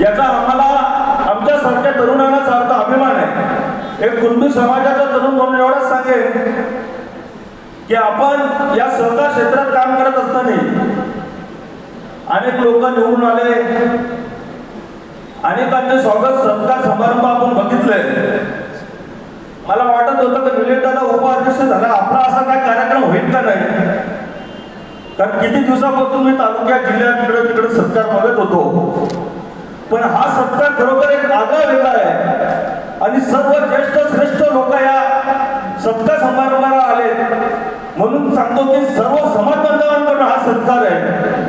G: याचा आम्हाला आमच्यासारख्या तरुणांना सारखा अभिमान आहे. एक कुणबी समाजाचा तरुण म्हणून एवढाच सांगेन की आपण या सहकार क्षेत्रात काम करत असताना अनेक लोक निवडून आले, अनेकांचे स्वागत सत्कार समारंभ आपण बघितले. मला वाटत होतं की निलेश दादा उपाध्यक्ष झाला आपला असा काय कार्यक्रम होईल का नाही, कारण किती दिवसापासून मी तालुक्यात जिल्ह्यात तिकडे सत्कार बघत होतो. पण हा सत्कार खरोखर एक आगळा वेगळा आहे आणि सर्व ज्येष्ठ श्रेष्ठ लोक या सत्कार समारंभाला आले म्हणून सांगतो की सर्व समाज बांधवांकडून हा सत्कार आहे.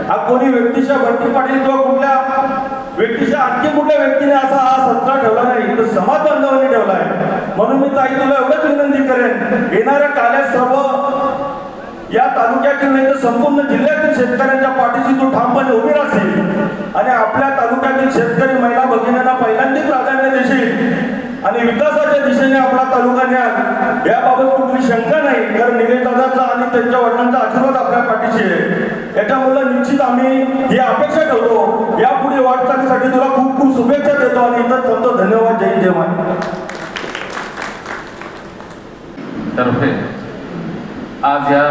G: हा कोणी व्यक्तीच्या बंटी पाटील किंवा कुठल्या व्यक्तीच्या आणखी कुठल्या व्यक्तीने असा हा सत्कार ठेवला नाही, तर समाज बांधवांनी ठेवला आहे. म्हणून मी ताई तुला एवढंच विनंती करेन, येणाऱ्या काळात सर्व या तालुक्यातील नाही तर संपूर्ण जिल्ह्यातील शेतकऱ्यांच्या पाठीशी तू ठामपणे उभी राहशील आणि आपल्या तालुक्यातील शेतकरी महिला भगिनींना पहिल्यांदा प्राधान्य देशील आणि विकासाच्या दिशेने आपला तालुका न्याल याबाबत कुठली शंका नाही. कारण निलेश दादाचा आणि त्यांच्या वडिलांचा आशीर्वाद आपल्या पाठीशी आहे. याच्यामुळे निश्चित आम्ही ही अपेक्षा ठेवतो. यापुढे वाटचालीसाठी तुला खूप खूप शुभेच्छा देतो आणि इथं थांबतो. धन्यवाद. जय जय महाराज.
C: तर्फे आज या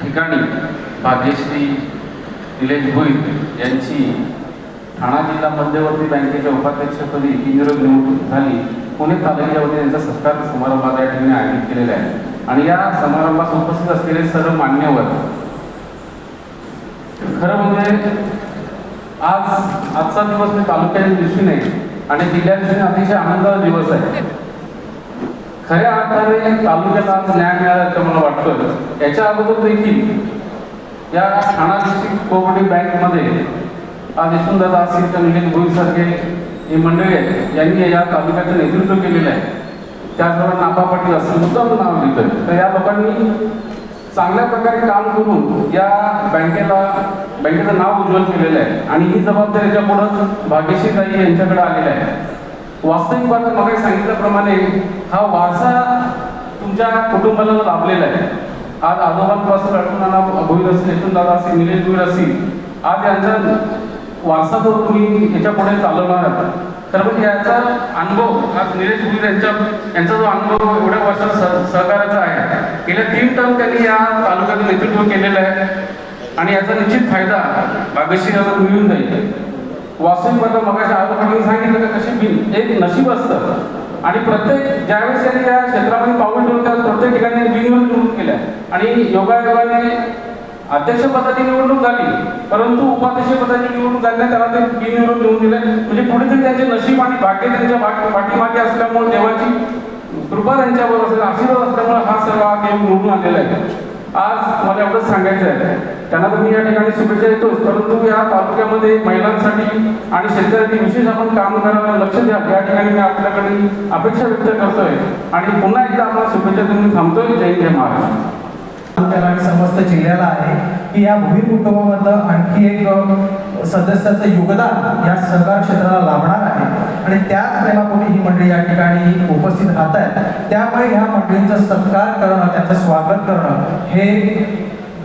C: ठिकाणी भाग्यश्री निलेश भोईर यांची ठाणा जिल्हा मध्यवर्ती बँकेच्या उपाध्यक्षपदी बिनविरोध निवडणूक झाली. पुणे तालुक्यामध्ये त्यांचा सत्कार समारंभात या ठिकाणी आयोजित केलेला आहे आणि या समारंभात उपस्थित असलेले सर्व मान्यवर, खरं म्हणजे आजचा दिवस मी तालुक्याच्या दृष्टीने आणि जिल्ह्या दृष्टीने अतिशय आनंदाचा दिवस आहे.
H: खऱ्या अर्थाने तालुक्याला आज न्याय मिळाल्याचं मला वाटतं. याच्या अगोदर देखील या ठाणा डिस्ट्रिक्ट कोऑपरेटिव्ह बँकमध्ये आज यशवंतदादा असतील तर निलेश भोईरसारखे हे मंडळी आहेत यांनी या तालुक्याचं नेतृत्व केलेलं आहे. त्याचबरोबर नापा पाटील असं मुद्दाम नाव लिहितं. तर या लोकांनी चांगल्या प्रकारे काम करून या बँकेचं नाव उज्ज्वल केलेलं आहे आणि ही जबाबदारी याच्या पुढं भाग्यश्रीताई यांच्याकडे आलेली आहे. वास्तविक बात मग सांगितल्याप्रमाणे हा वारसा तुमच्या कुटुंबाला लाभलेला आहे. आज आजोबांपासून अडकुणाला भोईर असतील, यशवंतदादा असतील, निलेश भोईर असतील, आज यांचा वारसा जर तुम्ही याच्या पुढे चालवणार आहात तर म्हणजे याचा अनुभव आज निलेश भोईर यांचा जो अनुभव एवढ्या वर्षाचा सहकार्याचा आहे. गेल्या 3 टर्म त्यांनी या तालुक्याचं नेतृत्व केलेलं आहे आणि याचा निश्चित फायदा भाग्यश्रीला मिळून जाईल. वास्तविक बद्दल मगाशी आजोबांनी सांगितलं का कशी एक नशीब असतं आणि प्रत्येक ज्यावेळेस त्यांनी या क्षेत्रामध्ये पाऊल ठेवलं त्या प्रत्येक ठिकाणी बिनविरोध निवडून केल्या आणि योगायोगाने अध्यक्षपदाची निवडणूक झाली परंतु उपाध्यक्षपदाची निवडणूक झाली त्याला ते बिनविरोध निवडून दिले. म्हणजे कुठेतरी त्यांचे नशीब आणि भाग्य त्यांच्या पाठीमागे असल्यामुळे देवाची कृपा त्यांच्यावर असेल, आशीर्वाद असल्यामुळे हा सर्व गेम निवडून आलेला आहे. आज मला एवढंच सांगायचं आहे, त्यांना तर मी या ठिकाणी शुभेच्छा देतोच, परंतु या तालुक्यामध्ये महिलांसाठी आणि शेतकऱ्यांसाठी विशेष आपण काम करायला लक्ष द्या या ठिकाणी मी आपल्याकडे अपेक्षा व्यक्त करतोय आणि पुन्हा एकदा आपल्याला शुभेच्छा देऊन मी थांबतोय. जय जय महाराष्ट्र.
A: आणि समस्त जिल्ह्याला आहे की या भोईर कुटुंबामधलं आणखी एक सदस्याचं योगदान या सहकार क्षेत्राला लाभणार आहे आणि त्याच प्रेमापोटी ही मंडळी या ठिकाणी उपस्थित राहत आहेत. त्यामुळे ह्या मंडळींचा सत्कार करणं, त्यांचं स्वागत करणं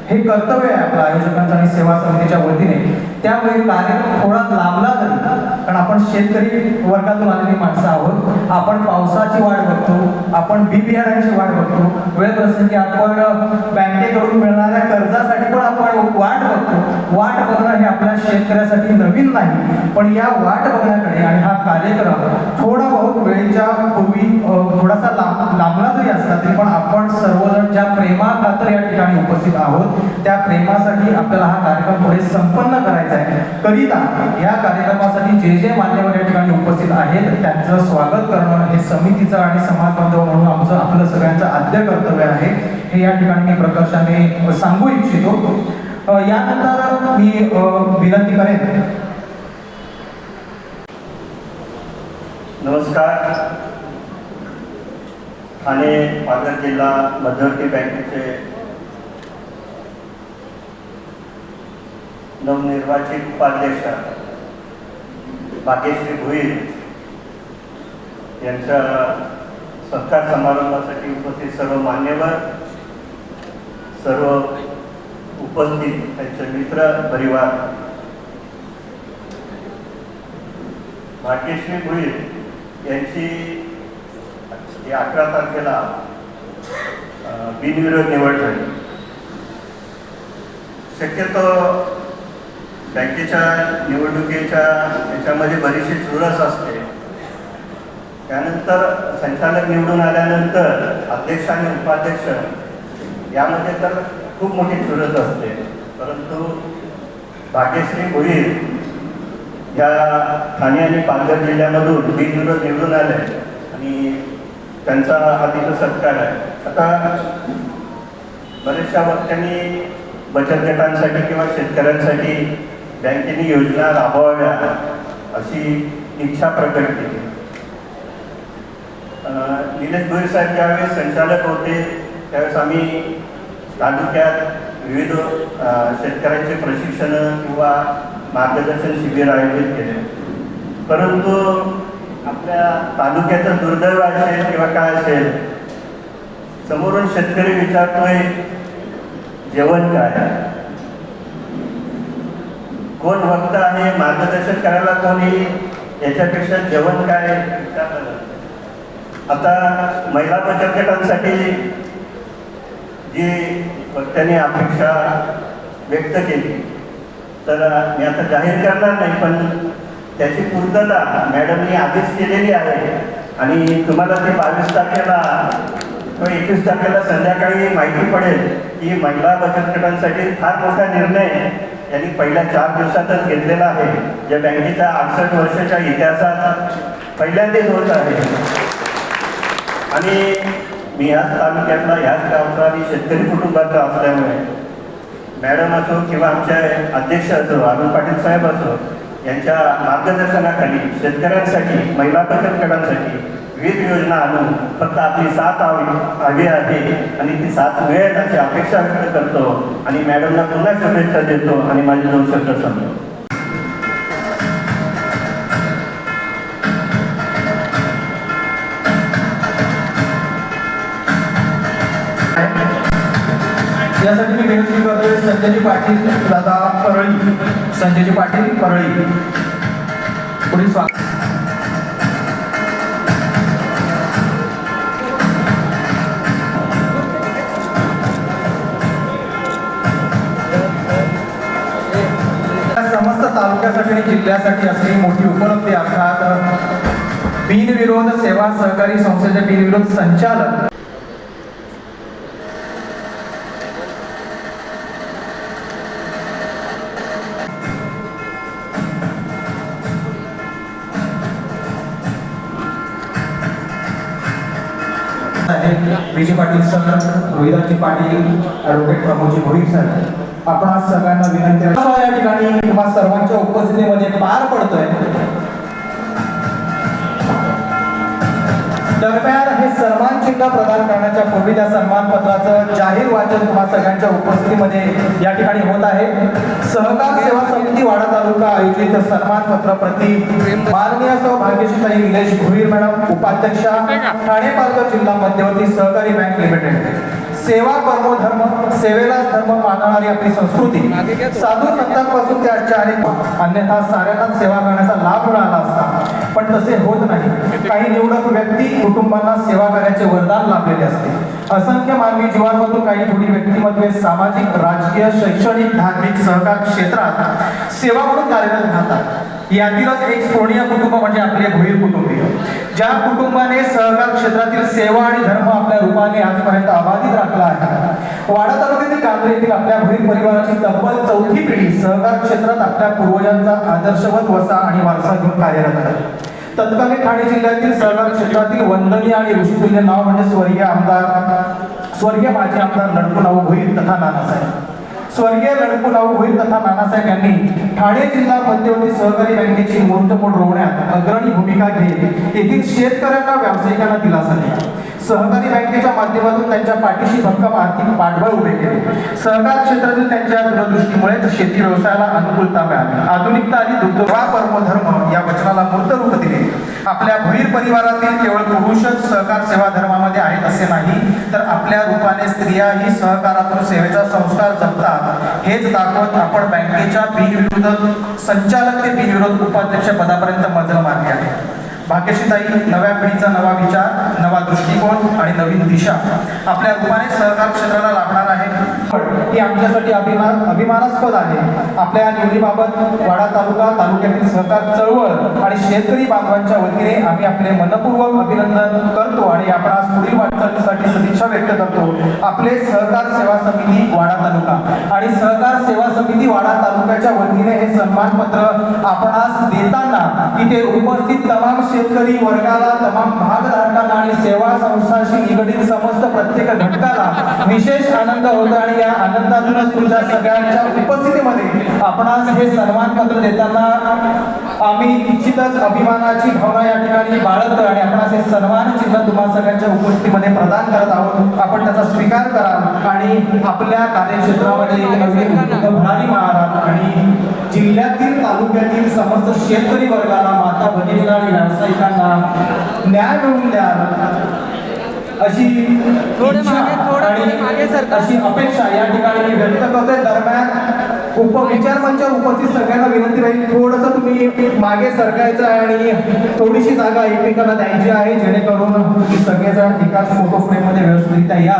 A: हे कर्तव्य आहे आपल्या आयोजकांचं आणि सेवा समितीच्या वतीने. त्यामुळे कार्यक्रम थोडा लांबला तरी, कारण आपण शेतकरी वर्गातून आलेली माणसं आहोत, आपण पावसाची वाट बघतो, आपण बी बियाणांची वाट बघतो, वेळ प्रसंगी आपण बँकेकडून मिळणाऱ्या कर्जासाठी पण आपण वाट बघतो. वाट बघणं हे आपल्या शेतकऱ्यासाठी नवीन नाही, पण या वाट बघण्याकडे आणि हा कार्यक्रम थोडा बहुत वेळेच्या पूर्वी थोडासा लांबला जरी असला तरी पण आपण सर्वजण ज्या प्रेमाखातर या ठिकाणी उपस्थित आहोत त्या प्रेमासाठी आपल्याला हा कार्यक्रम पुढे संपन्न करायचा आहे. करिता या कार्यक्रमासाठी जे जे मान्यवर या ठिकाणी उपस्थित आहेत त्यांचं स्वागत करणं हे समितीचं आणि समाज बांधव म्हणून आमचं आपलं सगळ्यांचं आद्य कर्तव्य आहे हे या ठिकाणी मी प्रकर्षाने सांगू इच्छितो. यानंतर मी विनंती करेन.
I: नमस्कार. ठाणे पालघर जिल्हा मध्यवर्ती बँकेचे नवनिर्वाचित उपाध्यक्ष भाग्यश्री भोईर यांच्या सत्कार समारंभासाठी उपस्थित सर्व मान्यवर, सर्व उपस्थित त्यांचे मित्र परिवार. भाग्यश्री भोईर यांची 11 तारखेला बिनविरोध निवड झाली. शक्यतो बँकेच्या निवडणुकीच्या याच्यामध्ये बरीचशी चुरस असते. त्यानंतर संचालक निवडून आल्यानंतर अध्यक्ष आणि उपाध्यक्ष यामध्ये तर खूप मोठी चुरस असते, परंतु भाग्यश्री भोईर या ठाणे आणि पालघर जिल्ह्यामधून बिनविरोध निवडून आले आणि त्यांचा हा तिथं सत्कार आहे. आता बऱ्याचशा वक्त्यांनी बचत गटांसाठी किंवा शेतकऱ्यांसाठी बँकेने योजना राबवाव्या अशी इच्छा प्रकट केली. निलेश भोईर साहेब ज्यावेळेस संचालक होते त्यावेळेस आम्ही तालुक्यात विविध शेतकऱ्यांचे प्रशिक्षण किंवा मार्गदर्शन शिबिर आयोजित केले, परंतु आपल्या तालुक्याचं दुर्दैव असेल किंवा काय असेल, समोरून शेतकरी विचारतोय जेवण काय, कोण वक्ता आहे, मार्गदर्शन करायला कोणी, याच्यापेक्षा जेवण काय विचारलं. आता महिला बचत गटांसाठी जी वक्त्यांनी अपेक्षा व्यक्त केली तर मी आता जाहीर करणार नाही, पण त्याची पूर्तता मॅडमनी आधीच केलेली आहे आणि तुम्हाला ते 22 तारखेला किंवा 21 तारखेला संध्याकाळी माहिती पडेल की महिला बचत गटांसाठी फार मोठा निर्णय यांनी पहिल्या 4 दिवसातच घेतलेला आहे, ज्या बँकेच्या 68 वर्षाच्या इतिहासात पहिल्यांदाच होत आहे. आणि मी ह्याच तालुक्यातला ह्याच गावचा आणि शेतकरी कुटुंबाचा असल्यामुळे मॅडम असो किंवा आमचे अध्यक्ष असो अरुण पाटील साहेब असो यांच्या मार्गदर्शनाखाली शेतकऱ्यांसाठी महिला बचत गटांसाठी विविध योजना आणून फक्त आपली साथ हवी आहे आणि ती साथ मिळेल अशी अपेक्षा व्यक्त करतो आणि मॅडमला पुन्हा शुभेच्छा देतो आणि माझे 2 शब्द सांगतो.
A: यासाठी मी विनंती करतोय संजयजी पाटील दादा परळी, संजयजी पाटील परळी पुढील स्वागत. समस्त तालुक्यासाठी आणि जिल्ह्यासाठी असलेली मोठी उपलब्धी अर्थात बिनविरोध सेवा सहकारी संस्थेचे बिनविरोध संचालक Vijay Patil sir, रोहिदाजी Patil, advocate Pramod ji Bhoir sir, आपण आज सगळ्यांना विनंती या ठिकाणी किंवा सर्वांच्या उपस्थितीमध्ये पार पडतोय. दरम्यान हे सन्मान चिन्ह प्रदान करण्याच्या पूर्वी त्या सन्मान पत्राचं जाहीर वाचन तुम्हा सगळ्यांच्या उपस्थितीमध्ये या ठिकाणी होत आहे. सहकार सेवा समिती वाडा तालुका आयोजित सन्मान पत्र प्रति माननीय सौभाग्यश्री निलेश भोईर मॅडम, उपाध्यक्षा, ठाणे पालघर जिल्हा मध्यवर्ती सहकारी बँक लिमिटेड. सेवा परमो धर्म, सेवेला धर्म मानणारी आपली संस्कृती साधू संतांपासून ते आजच्या अन्यथा साऱ्यांनाच सेवा करण्याचा लाभ मिळाला असता, पण तसे होत नाही. काही निवडक व्यक्ती कुटुंबांना सेवा करण्याचे वरदान लाभलेले असते. असंख्य मानवी जीवनामधून काही थोडी व्यक्तिमत्वे सामाजिक, राजकीय, शैक्षणिक, धार्मिक, सहकार क्षेत्रात सेवा म्हणून कार्यरत राहतात. यातीलच एक स्फोरणीय कुटुंब म्हणजे आपले भोईर कुटुंबीय, ज्या कुटुंबाने सहकार क्षेत्रातील सेवा आणि धर्म आपल्या रूपाने आजपर्यंत अबाधित राखला आहे. वाडा तालुक्यातील कांद्रे येथील आपल्या भोईर परिवाराची तब्बल 4थी पिढी सहकार क्षेत्रात आपल्या पूर्वजांचा आदर्शवत वसा आणि वारसा घेऊन कार्यरत आहे. तत्कालीन ठाणे जिल्ह्यातील सहकार क्षेत्रातील वंदनीय आणि ऋषितुल्य नाव म्हणजे स्वर्गीय माजी आमदार लडकूनाऊ भोईर तथा नानासाहेब. स्वर्गीय लडकूनाऊ भोईर तथा नानासाहेब यांनी ठाणे जिल्हा मध्यवर्ती सहकारी बँकेची मोठमोठ रोवण्यात अग्रणी भूमिका घेत येथील शेतकऱ्यांना, व्यावसायिकांना दिलासा दिला. सहकारी बँकेच्या माध्यमातून त्यांच्या पाठीशी भक्कम आर्थिक पाठबळ उभे केले. सहकार क्षेत्रातील त्यांच्या दूरदृष्टीमुळे शेती व्यवसायाला अनुकूलता मिळाली. आधुनिकता आणि दुग्धवा परमो धर्म या वचनाला मूर्त रूप दिले. आपल्या भोईर परिवारातील केवळ पुरुषच सहकार सेवा धर्मामध्ये आहेत असे नाही, तर आपल्या रूपाने स्त्रियाही सहकारातून सेवेचा संस्कार जपतात हेच दाखवत आपण बँकेच्या बिनविरोध संचालक ते बिनविरोध उपाध्यक्ष पदापर्यंत मजल मारली आहे. भाग्यश्रीताई नव्या पिढीचा नवा विचार, नवा दृष्टिकोन आणि नवीन दिशा आपल्या रूपाने सहकार क्षेत्राला लाभणार आहे. ही आमच्यासाठी अभिमानास्पद आहे. आपल्या निवडीबाबत वाडा तालुक्यातील सहकार चळवळ आणि शेतकरी बांधवांच्या वतीने आम्ही आपले मनपूर्वक अभिनंदन करतो आणि आपण आज पुढील वाटचालीसाठी सदिच्छा व्यक्त करतो. आपले सहकार सेवा समिती वाडा तालुका आणि सहकार सेवा समिती वाडा तालुक्याच्या वतीने हे सन्मानपत्र आपण आज देताना इथे उपस्थित तमाम शेतकरी वर्गाला, तमाम भागधारकांना आणि सेवा संस्थांशी निगडीत समस्त प्रत्येक घटकाला विशेष आनंद होतो आणि या आनंदातूनच तुमच्या सगळ्यांच्या उपस्थितीमध्ये आपण आज हे सन्मानपत्र देताना आम्ही निश्चितच अभिमानाची भावना या ठिकाणी बाळगतो आणि आपण असे सन्मान चिन्ह तुम्हा सगळ्यांच्या उपस्थितीमध्ये प्रदान करत आहोत. आपण त्याचा स्वीकार करा आणि आपल्या कार्यक्षेत्रामध्ये एक नवीन भरारी मारा आणि जिल्ह्यातील, तालुक्यातील समस्त शेतकरी वर्गाला, माता भगिनींना आणि व्यावसायिकांना न्याय मिळवून द्या अशी इच्छा आणि अशी अपेक्षा या ठिकाणी मी व्यक्त करतोय. दरम्यान उपविचार मंचावर उपस्थित सगळ्यांना विनंती राहील, थोडंसं तुम्ही मागे सरकायचं आहे आणि थोडीशी जागा एकमेकांना द्यायची आहे, जेणेकरून तुम्ही सगळेजण एकाच फोटो फ्रेममध्ये व्यवस्थितरित्या या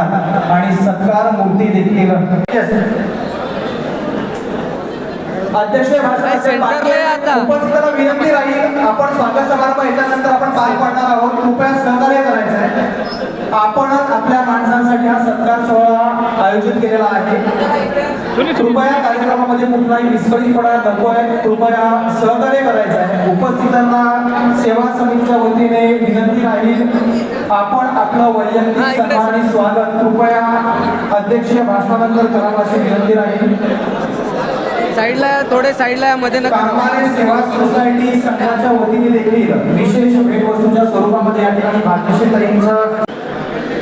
A: आणि सत्कार मूर्ती देखील अध्यक्ष उपस्थितांना विनंती राहील, आपण स्वागत समारंभ याच्यानंतर आपण पार पडणार आहोत. कृपया सहकार्य करायचं आहे. आपणच आपल्या माणसांसाठी हा सत्कार सोहळा आयोजित केलेला आहे. कृपया कार्यक्रमामध्ये कुठलाही विस्कळीतपणा नको आहे. कृपया सहकार्य करायचं आहे. उपस्थितांना सेवा समितीच्या वतीने विनंती राहील, आपण आपलं वैयक्तिक सन्मान आणि स्वागत कृपया अध्यक्षीय भाषणानंतर करावं अशी विनंती राहील.
B: साईडला थोडे साईडला मध्ये नका.
A: कामारे सेवा सोसायटी संघाच्या वतीने देखील विशेष भेटवस्तूच्या स्वरूपामध्ये या ठिकाणी भाग्यश्री ताईंचं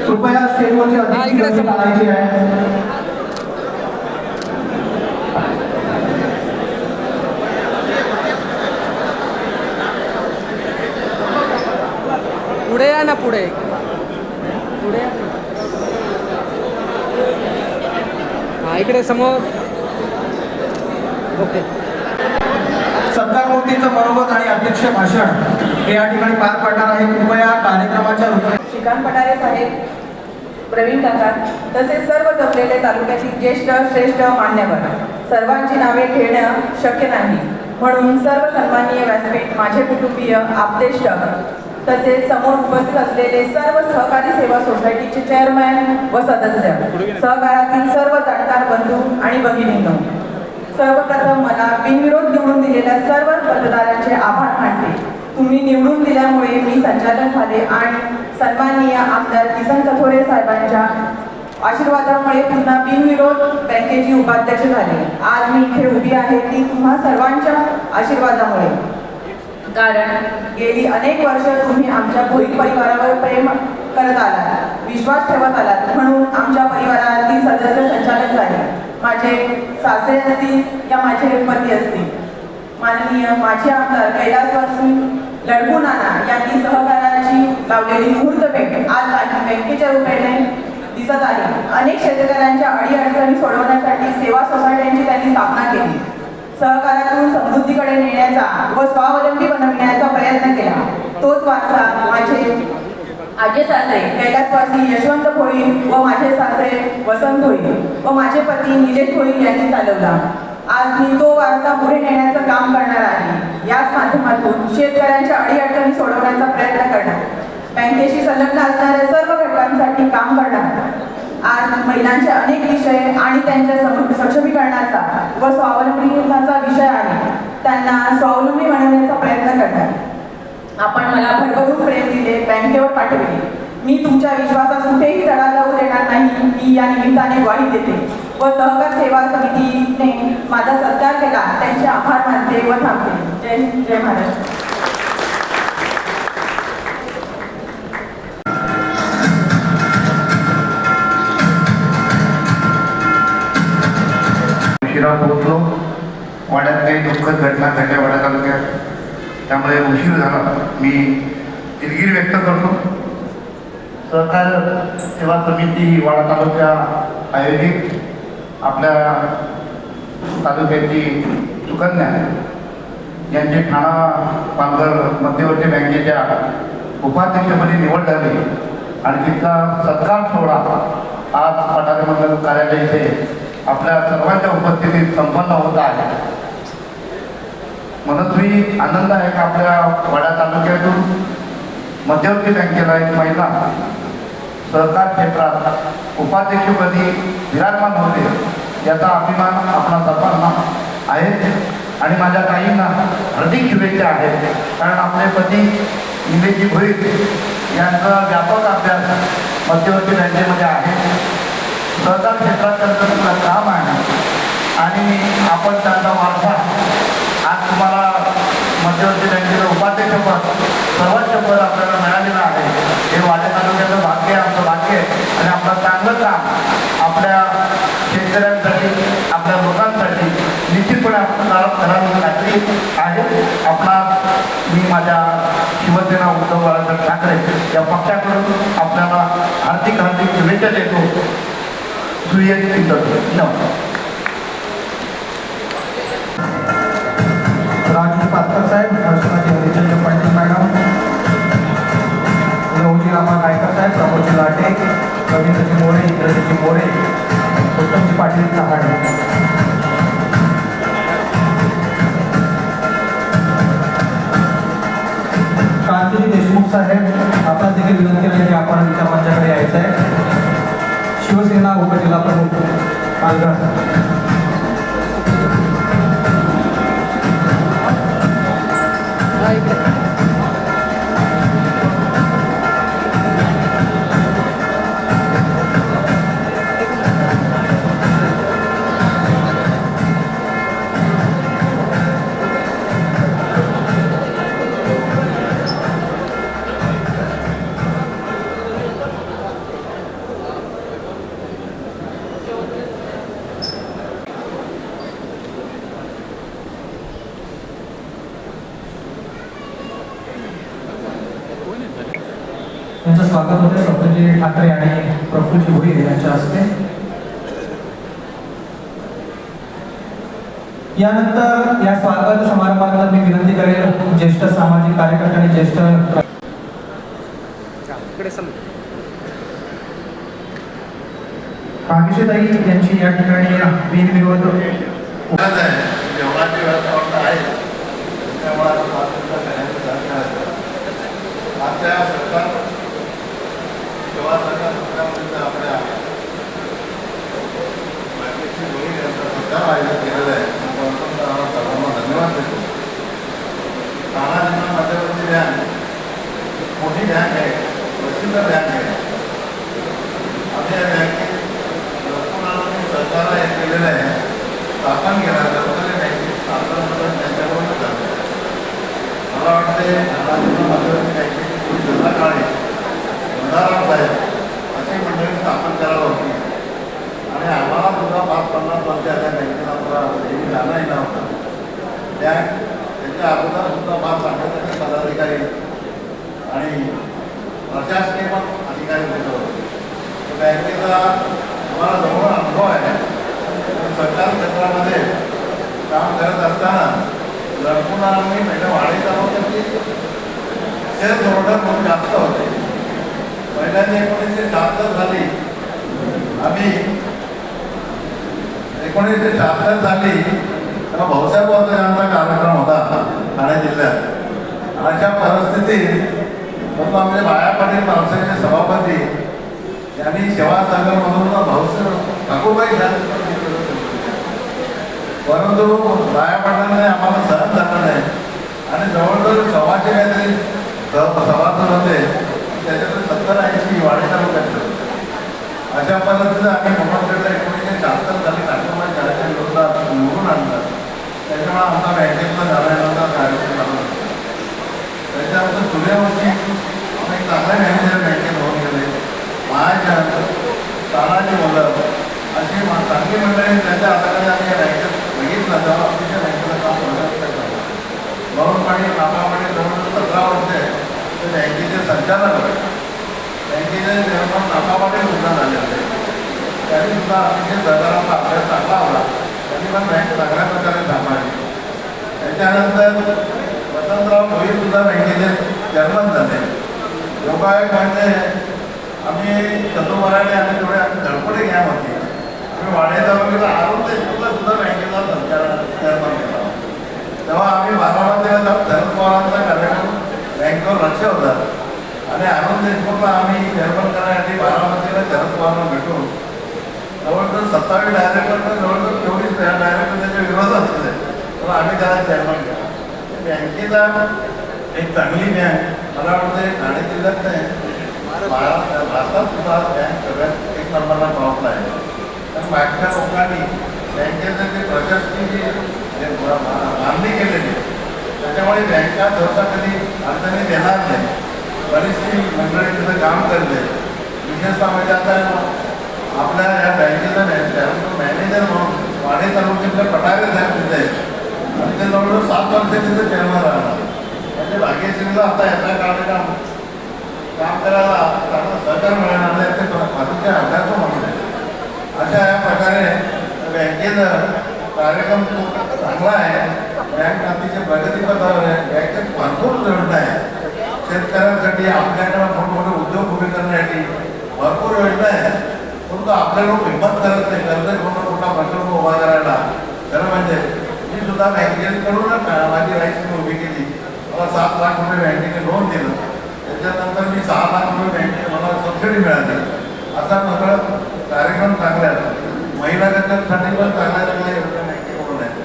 A: कृपया स्टेजवरची अध्यक्ष आणायची आहे.
B: पुढे या ना, पुढे पुढे या. हा इकडे समोर. ओके.
A: सत्कार मूर्तीचं मनोगत आणि अध्यक्ष भाषण हे या ठिकाणी पार पडणार आहे. कृपया कार्यक्रमाच्या
J: श्रीकांत पठारे साहेब, प्रवीण काका तसेच सर्व जमलेले तालुक्यातील ज्येष्ठ श्रेष्ठ मान्यवर सर्वांची नावे घेणं शक्य नाही, म्हणून सर्व सन्माननीय व्यासपीठ, माझे कुटुंबीय, आपतेष्ट तसेच समोर उपस्थित असलेले सर्व सहकारी सेवा सोसायटीचे चेअरमॅन व सदस्य, सहकारातील सर्व जाणकार बंधू आणि भगिनींनो, सर्वप्रथम मला बिनविरोध निवडून दिलेल्या सर्व मतदारांचे आभार मानते. तुम्ही निवडून दिल्यामुळे मी संचालक झाले आणि सन्माननीय आमदार किसन कथोरे साहेबांच्या आशीर्वादामुळे पुन्हा बिनविरोध बँकेची उपाध्यक्ष झाले. आज मी इथे उभी आहे ती तुम्हा सर्वांच्या आशीर्वादामुळे, कारण गेली अनेक वर्ष तुम्ही आमच्या भोईर परिवारावर प्रेम करत आलात, विश्वास ठेवत आलात, म्हणून आमच्या परिवारातील सदस्य संचालक झाले. माझे सासरे असतील या माझे पती असतील, माननीय माजी आमदार कैलासवासी लडकू नाना यांनी सहकाराची लावलेली मुहूर्त भेट आज बँकेच्या रूपाने दिसत आहे. अनेक शेतकऱ्यांच्या अडीअडचणी सोडवण्यासाठी सेवा सोसायट्यांची त्यांनी स्थापना केली. सहकारातून समृद्धीकडे नेण्याचा व स्वावलंबी बनविण्याचा प्रयत्न केला. तोच वारसा माझे आजे सासरे कैलासवासी यशवंत भोईर व माझे सासरे वसंत भोईर व माझे पती निलेश भोईर यांनी चालवला. आज मी तो वारसा पुढे नेण्याचं काम करणार आहे. याच माध्यमातून शेतकऱ्यांच्या अडीअडचणी सोडवण्याचा प्रयत्न करणार, बँकेशी संलग्न असणाऱ्या सर्व घटकांसाठी काम करणार. आज महिलांचे अनेक विषय आणि त्यांच्या सक्षमीकरणाचा व स्वावलंबीपणाचा विषय आहे, त्यांना स्वावलंबी बनवण्याचा प्रयत्न करणार. आपण मला भरभरून प्रेम दिले, बँकेवर पाठवले. मी तुमच्या विश्वासात कुठेही तडा जाऊ देणार नाही, मी या निमित्ताने ग्वाही देते व सहकार सेवा समितीने माझा सत्कार केला त्यांचे आभार मानते व थांबते. जय हिंद, जय महाराष्ट्र.
K: उशिरा पोहोचलो. वाड्यात काही दुःखद घटना घडल्या वाड्या तालुक्यात, त्यामुळे उशीर झाला. मी दिलगिरी व्यक्त करतो. सहकार सेवा समिती वाडा तालुक्या आयोजित आपल्या तालुक्याची सुकन्या यांची ठाणा पालघर मध्यवर्ती बँकेच्या उपाध्यक्षपदी निवड झाली आणि तिचा सत्कार सोहळा आज पठारे मंडल कार्यालय इथे आपल्या सर्वांच्या उपस्थितीत संपन्न होत आहे. मनस्वी आनंद आहे की आपल्या वाडा तालुक्यातून मध्यवर्ती बँकेला एक महिला सहकार क्षेत्रात उपाध्यक्षपदी विराजमान होते, याचा अभिमान आपणा सर्वांना आहे. आणि माझ्या ताईंना हार्दिक शुभेच्छा आहेत, कारण आपले पती निलेशजी भोईर यांचा व्यापक अभ्यास मध्यवर्ती बँकेमध्ये आहे. सहकार क्षेत्रात त्यांचं काम आहे आणि आपण त्यांचा वारसा आज तुम्हाला मध्यवर्ती बँकेचं उपाध्यक्षपद सर्वोच्च पद आपल्याला मिळालेलं आहे. हे वाड्या तालुक्याचं भाग्य आहे, आमचं भाग्य आहे. आणि आपलं चांगलं काम आपल्या शेतकऱ्यांसाठी, आपल्या लोकांसाठी निश्चितपणे आपण करावी खात्री आहे. आपला मी माझ्या शिवसेना उद्धव बाळासाहेब ठाकरे या पक्षाकडून आपल्याला हार्दिक शुभेच्छा देतो. सुयश नमस्कार.
A: राजू पात्र साहेब, हर्षणाजी हरिचंद्र पाटील मॅडम, लवजी रामा नायकर साहेब, प्रमोदजी लाटे, रवींद्रजी मोरे, इंद्रजी मोरे, उत्तमजी पाटील चव्हाण, क्रांतिजी देशमुख साहेब आपणास देखील विनंती आहे की आपण विचारमंचाकडे यायचं आहे. शिवसेना उपजिल्हा प्रमुख पालघर. यांचं स्वागत होते स्वप्नजी ठाकरे आणि प्रफुल्लजी भोईर यांच्या हस्ते. यानंतर या स्वागत समारंभानंतर मी विनंती करेल ज्येष्ठ सामाजिक कार्यकर्ते आणि ज्येष्ठ भाग्यश्रीताई यांची या ठिकाणी बिनविरोध
K: जेवणाची व्यवस्था आहे त्यामुळे आमच्या सरकार जेव्हा सरकार आपल्या सरकार आयोजित केलेलं आहे सर्वांना धन्यवाद देतो. ठाणा जिल्हा मध्यवर्ती बँक मोठी बँक आहे, प्रसिद्ध बँक आहे. आम्ही या बँकेत सरकारला हे केलेलं आहे, स्थापन केलं लवकर बँकेत स्थापन त्यांच्याकडूनच झालं. मला वाटते ठाणा जिल्हा मध्यवर्ती बँकेची पुढील जिल्हा काळे गंगाराम साहेब अशी मंडळी स्थापन करायला होती आणि आम्हाला सुद्धा 5-50 वर्ष त्या बँकेला सुद्धा नेहमी जाणं येणं होतं. बँक त्याच्या अगोदर सुद्धा 5 संघटनेचे पदाधिकारी आणि प्रशासकीय पण अधिकारी होते. बँकेचा आम्हाला जवळ अनुभव आहे. सरकार क्षेत्रामध्ये काम करत असताना लढकुणारांनी पहिल्या वाढी तालुक्यातली शेअर होल्डर खूप जास्त होते. पहिल्यांदा 1976 झाली, आम्ही 1976 झाली तेव्हा भाऊसाहेब यांचा कार्यक्रम होता ठाणे जिल्ह्यात. अशा परिस्थितीत मग आमचे बाया पाटील मावसाचे सभापती यांनी सेवा संघमधून भाऊसाहेब ठाकूरबाई परंतु बाया पाटलांनी आम्हाला सहन झालं नाही आणि जवळजवळ 100चे काहीतरी सभासद होते, त्याच्यातून 70-80 वाढी तालुक्यात. अशा पद्धतीनं आम्ही मुंबईला 1976 साली ठाकूरबाई कार्यक्रम निवडून आणतात. त्याच्यामुळे आमचा बँकेतला जाण्याचा कार्यक्रम झाला. त्याच्यानंतर सूर्यवंशी आम्ही चांगले मॅनेजर बँकेत होऊन गेले. महाजन तानाजी मुलं अशी चांगली मंडळी त्यांच्या हाताखाली आम्ही या बँकेत बघितलं तेव्हा अतिशय बँकेला काम करण्याचं म्हणून पाणी नामापाणी जवळजवळ 17 वर्षे ते बँकेचे संचालक होते. बँकेचे निर्माण नामापाणी सुद्धा झाले होते. त्यांनी सुद्धा अतिशय सरकारांचा अभ्यास चांगला होता. त्यांनी पण बँक चांगल्या प्रकारे सांभाळली. त्याच्यानंतर वसंतराव भोईर सुद्धा बँकेचे चेअरमन झाले. योगायोग म्हणजे आम्ही चतुर्मराने आणि थोडे धडपडे घ्या होते. आम्ही वाडे तालुक्याला अरुण देशमुखला सुद्धा बँकेचा चेअरमन केला. तेव्हा आम्ही बारामतीला जाऊन शरद पवारांचा कार्यक्रम बँकेवर लक्ष होता आणि अरुण देशमुखला आम्ही चेअरमन करण्यासाठी बारामतीला शरद पवारांना भेटून जवळजवळ 27 डायरेक्टर जवळजवळ 24 डायरेक्टर त्याच्या विरोधात असले तेव्हा आम्ही त्याला चेअरमन केला. बँकेचा एक चांगली बँक मला वाटतं ठाणे जिल्ह्यात नाही भारतात सुद्धा बँक सगळ्यात 1 नंबरला टॉपला आहे. पण मागच्या लोकांनी बँकेचं ते प्रशासकीय बांधणी केलेली त्याच्यामुळे बँका सहसा कधी अडचणी देणार नाही. बरीचशी मंडळी तिथं काम करते. विशेषतः म्हणजे आता आपल्या या बँकेचा मॅनेजर म्हणून वाडे तालुक्यातल्या पटारे साहेब तिथे आणि ते जवळजवळ 7 वर्ष तिथे चेअरमन राहणार. म्हणजे भाग्यश्रीला आता याचा कार्यक्रम काम करायला चांगलं सहकार मिळणार नाही ते अतिशय अभ्यास म्हणून आहे. अशा या प्रकारे बँकेचं कार्यक्रम खूप चांगला आहे. बँक अतिशय प्रगतीपथावर आहे. बँकेत भरपूर योजना आहे. शेतकऱ्यांसाठी आपल्याकडे मोठमोठे उद्योग उभे करण्यासाठी भरपूर योजना आहे. परंतु आपले लोक हिंमत करत नाही. कर्ज घेऊन मोठा प्रकल्प उभा करायला. खरं म्हणजे मी सुद्धा बँकेकडूनच माझी राईस उभी केली. मला 7 लाख रुपये बँकेने लोन दिलं. त्याच्यानंतर मी 6 लाख रुपये बँकेत मला सबसिडी मिळाली. असा सगळं कार्यक्रम चांगले आहेत. महिला गटांसाठी पण चांगल्या चांगल्या योजना बँकेकडून आहेत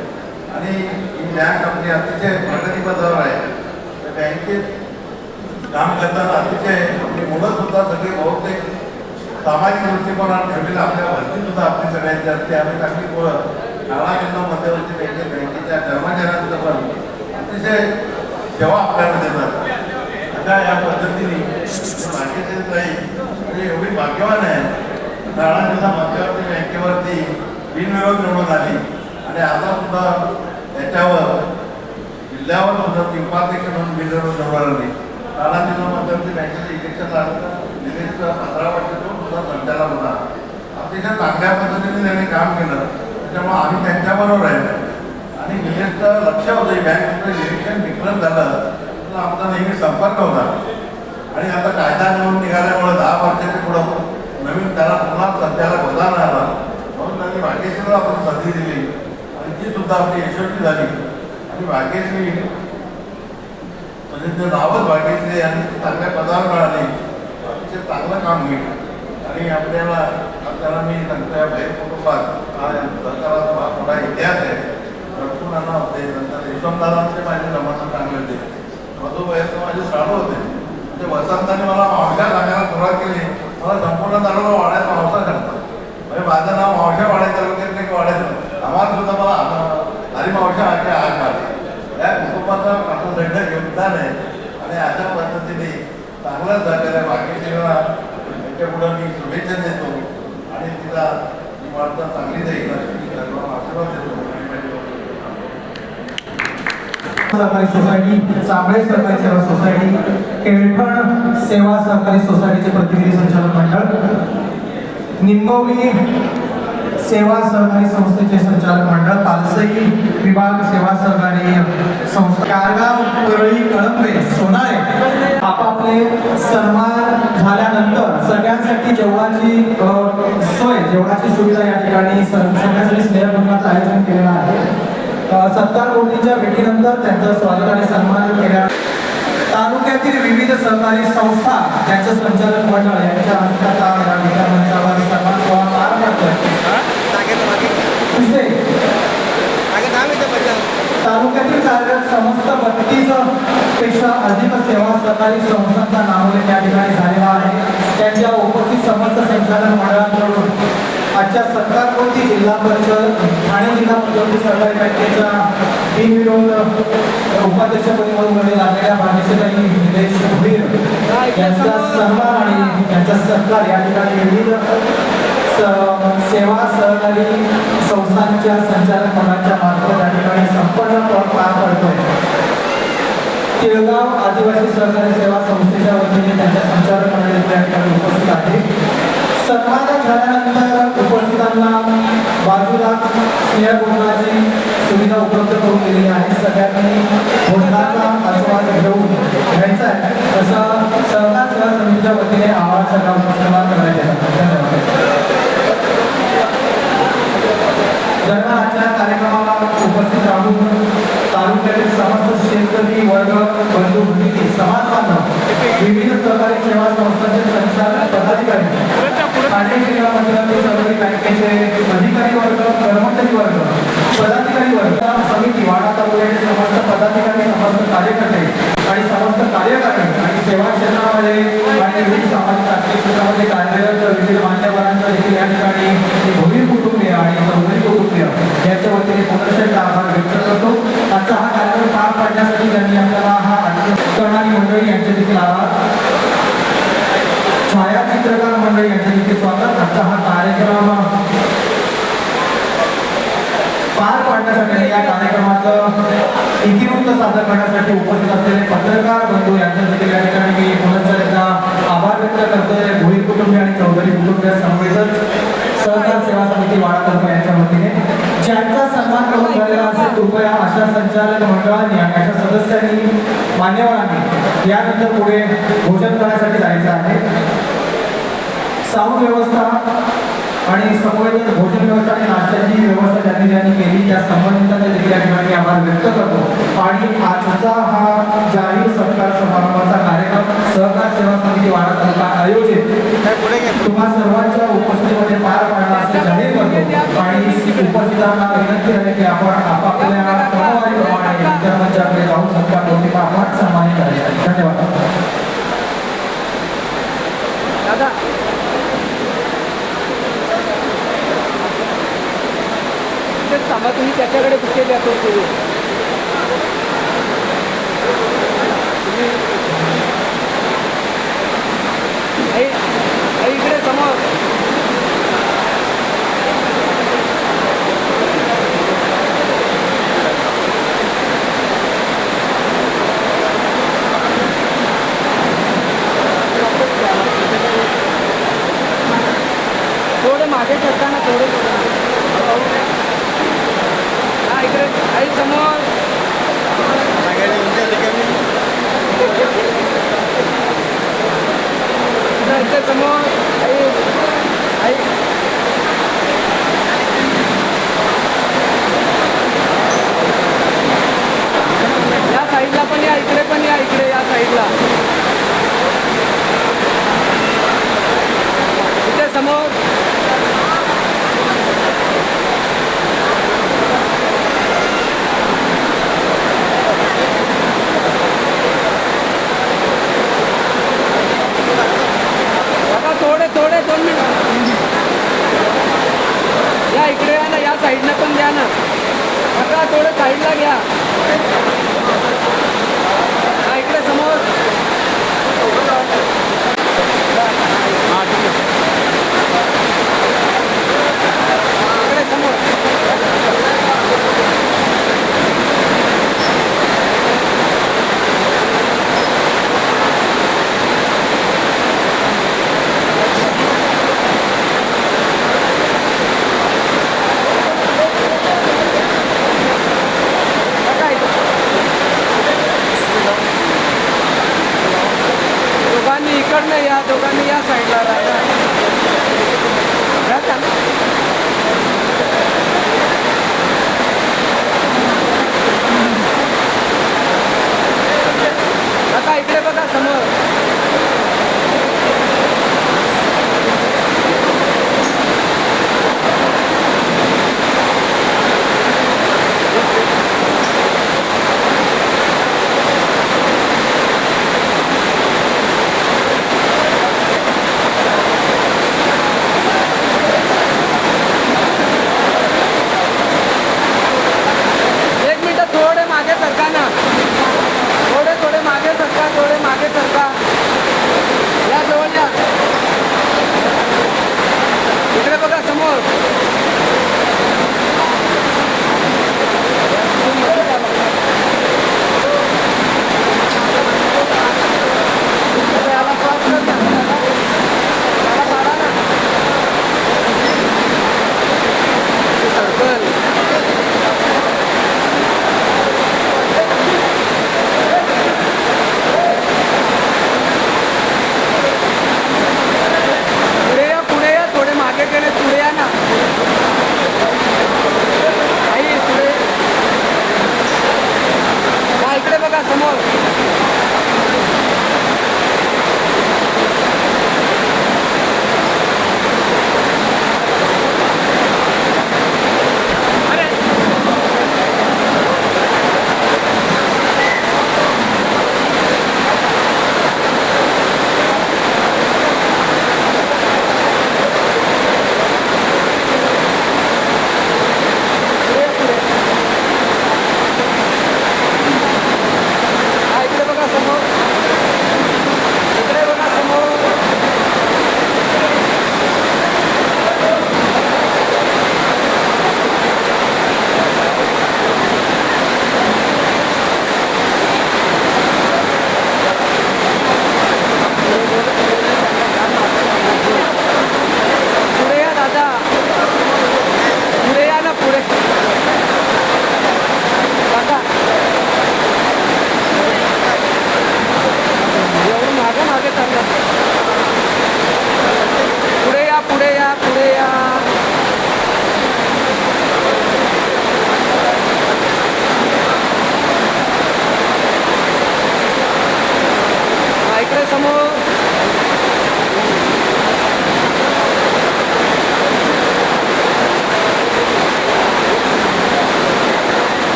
K: आणि ही बँक आपली अतिशय प्रगतीपथावर आहे. तर बँकेत काम करताना अतिशय आपली मुलं सुद्धा सगळी बहुतेक सामाजिक दृष्टिकोनात ठेवलेलं आपल्या भरती सुद्धा आपली सगळ्यांची असते. आम्ही चांगली ओळख ठाणा जिल्हा मध्यवर्ती बँकेच्या कर्मचाऱ्यांचं पण अतिशय सेवा आपल्याला देतात. आता या पद्धतीने बाकीचे काही म्हणजे एवढी भाग्यवान आहे. ठाणा जिल्हा मध्यवर्ती बँकेवरती बिनविरोध निवडून आली आणि आता सुद्धा त्याच्यावर जिल्ह्यावर सुद्धा ती उपाध्यक्ष म्हणून बिनविरोध निवडून आली. ठाणा जिल्हा मध्यवर्ती बँकेचं इलेक्शन झालं. निलेश 15 वर्षातून सुद्धा संचालक होता. अतिशय चांगल्या पद्धतीने त्यांनी काम केलं. त्याच्यामुळे आम्ही त्यांच्याबरोबर आहे आणि निलेशचं लक्ष होतं बँकेचं निरीक्षण विक्रम झालं तर आमचा नेहमी संपर्क होता आणि आता कायदा निवडून निघाल्यामुळे 10 वर्षाच्या पुढं नवीन त्याला पुन्हा संचालक होता नाही आला म्हणून त्यांनी भाग्यश्रीला आपण संधी दिली आणि ती सुद्धा आपली यशस्वी झाली. आणि भाग्यश्री म्हणजे ते नावच भाग्यश्री आणि चांगल्या पदावर मिळाली. अतिशय चांगलं काम केलं आणि आपल्याला मी सांगतो या बाहेर कुटुंबात हा सरकाराचा फार मोठा इतिहास आहे. भरपूर नाना होते. नंतर यशवंतदादांचे माझे जमाना चांगले होते. मधुबाईचे माझे साडू होते. म्हणजे वसंताने मला मावशा सांगायला सुरुवात केली. मला संपूर्ण तालुका वाड्यात मावसा सांगतात. म्हणजे माझं नाव मावशा वाड्या तालुक्यात नाही वाड्यात आम्हाला सुद्धा मला हरी मावशा आजच्या आग मारली. या कुटुंबाचा आपण दंड योगदान आहे आणि अशा पद्धतीने चांगलं सहकार्य भाग्यश्रीला त्यांच्या पुढं मी शुभेच्छा देतो आणि तिला ही वार्ता चांगली जाईल अशी आशीर्वाद देतो.
A: सहकारी सोसायटी, चांबळे सहकारी सेवा सोसायटी, केळठण सेवा सहकारी सोसायटीचे प्रतिनिधी संचालक मंडळ, निंबवली सेवा सहकारी संस्थेचे संचालक मंडळ, पालसई विभाग सेवा सहकारी संस्था, कारगाव, परळी, कळंबे, सोनाळे आपापले सन्मान झाल्यानंतर सगळ्यांसाठी जेवणाची सोय, जेवणाची सुविधा या ठिकाणी सगळ्यांसाठी स्नेहभंगाचं आयोजन केलेलं आहे. सत्कार कोटींच्या भेटीनंतर त्यांचं स्वागत आणि सन्मान केल्या. तालुक्यातील विविध सहकारी संस्था त्यांचं संचालक मंडळ यांच्या हस्तात या मंचावर सन्मान सोहळा पार पडतोय. तालुक्यातील कार्यरत समस्त 32 पेक्षा अधिक सेवा सहकारी संस्थांचा नामोल्लेख या ठिकाणी झालेला आहे. त्यांच्या उपस्थित समस्त संचालक मंडळाकडून आजच्या सत्कार कोटी जिल्हा परिषद ठाणे जिल्हा मध्यवर्ती सहकारी बँकेच्या बिनविरोध उपाध्यक्षपदी म्हणून लागलेल्या भाग्यश्री निलेश भोईर यांचा सन्मान आणि त्यांचा सत्कार या ठिकाणी विविध सेवा सहकारी संस्थांच्या संचालक मंडळाच्या मार्फत या ठिकाणी संपन्न पार पडतोय. तिळगाव आदिवासी सहकारी सेवा संस्थेच्या वतीने त्यांच्या संचालक मंडळ या ठिकाणी उपस्थित आहे. सन्मान झाल्यानंतर उपस्थितांना बाजूला स्नेहभोजनाची सुविधा उपलब्ध करून दिलेली आहे. सगळ्यांनी भोजनाचा आस्वाद घेऊन घ्यायचा आहे असं सहकार सेवा समितीच्या वतीने आवाहन सगळा उपस्थितांना करण्यात येणार. दरम्यान आजच्या कार्यक्रमाला उपस्थित राहून तालुक्यातील समस्त शेतकरी वर्ग, बंधू भगिनी, समाज बांधव, विविध सहकारी सेवा संस्थांचे संचालक पदाधिकारी, ठाणे जिल्हा मध्यवर्ती सहकारी बँकेचे अधिकारी वर्ग, कर्मचारी वर्ग, पदाधिकारी वर्ग, समिती, वाडा तालुक्याचे समस्त पदाधिकारी, समस्त कार्यकर्ते आणि समस्त कार्यकारिणी आणि सेवा क्षेत्रामध्ये आणि विविध सामाजिक राजकीय क्षेत्रामध्ये कार्यरत विविध मान्यवरांचा देखील या ठिकाणी भोईर कुटुंबीय आणि चौधरी कुटुंबीय यांच्या वतीने पुनश्च आभार व्यक्त करतो. आजचा हा कार्यक्रम पार पाडण्यासाठी त्यांनी आपल्याला हा करणारी मंडळी यांचे देखील आभार. छायाचित्रकार मंडळी यांचे देखील स्वागत. आजचा हा कार्यक्रम पार पाडण्यासाठी या कार्यक्रमाचं इतिवृत्त सादर करण्यासाठी उपस्थित असलेले पत्रकार बंधू यांच्या देखील या ठिकाणी मी पुनश्च एकदा आभार व्यक्त करतोय. भोईर कुटुंबीय आणि चौधरी कुटुंबीय समवेतच सहकार सेवा समिती वाडा तालुका यांच्या वतीने ज्यांचा सन्मान करून झालेला असेल कृपया अशा संचालक मंडळांनी आणि अशा सदस्यांनी, मान्यवरांनी यानंतर पुढे भोजन करण्यासाठी जायचं आहे. साऊंड व्यवस्था आणि समवेत भोजन व्यवस्था आणि नाश्त्याची व्यवस्था ज्यांनी केली त्या संबंधितांच्या देखील या ठिकाणी आभार व्यक्त करतो. आणि आजचा हा जाहीर सत्कार समारंभाचा कार्यक्रम सहकार समिती वाडा तालुका आयोजित तुम्हा सर्वांच्या उपस्थितीमध्ये पार पाडला असे जाहीर करतो आणि उपस्थितांना विनंती आहे की आपण आपापल्या क्रमवारीप्रमाणे विचारमंचाकडे जाऊन सत्कार प्रतिमा आपण सन्मानित करायचा. धन्यवाद.
B: दादा थांबा, तुम्ही त्याच्याकडे कुठे द्या तो इकडे समोर थोडे मागे सरताना थोडे हा इकडे आई समोर इकडे समोर आई या साईडला पण या, इकडे पण या, इकडे या साईडला इथे समोर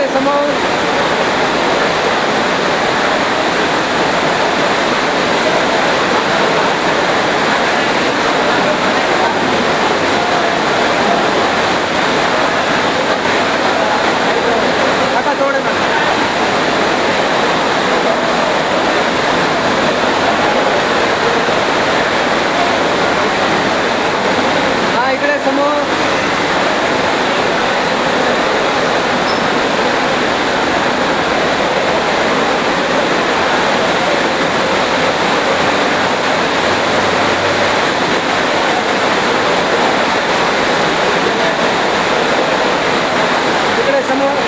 B: इकडे समोर. काका थोडे ना. हा इकडे समोर. इकडे समोर.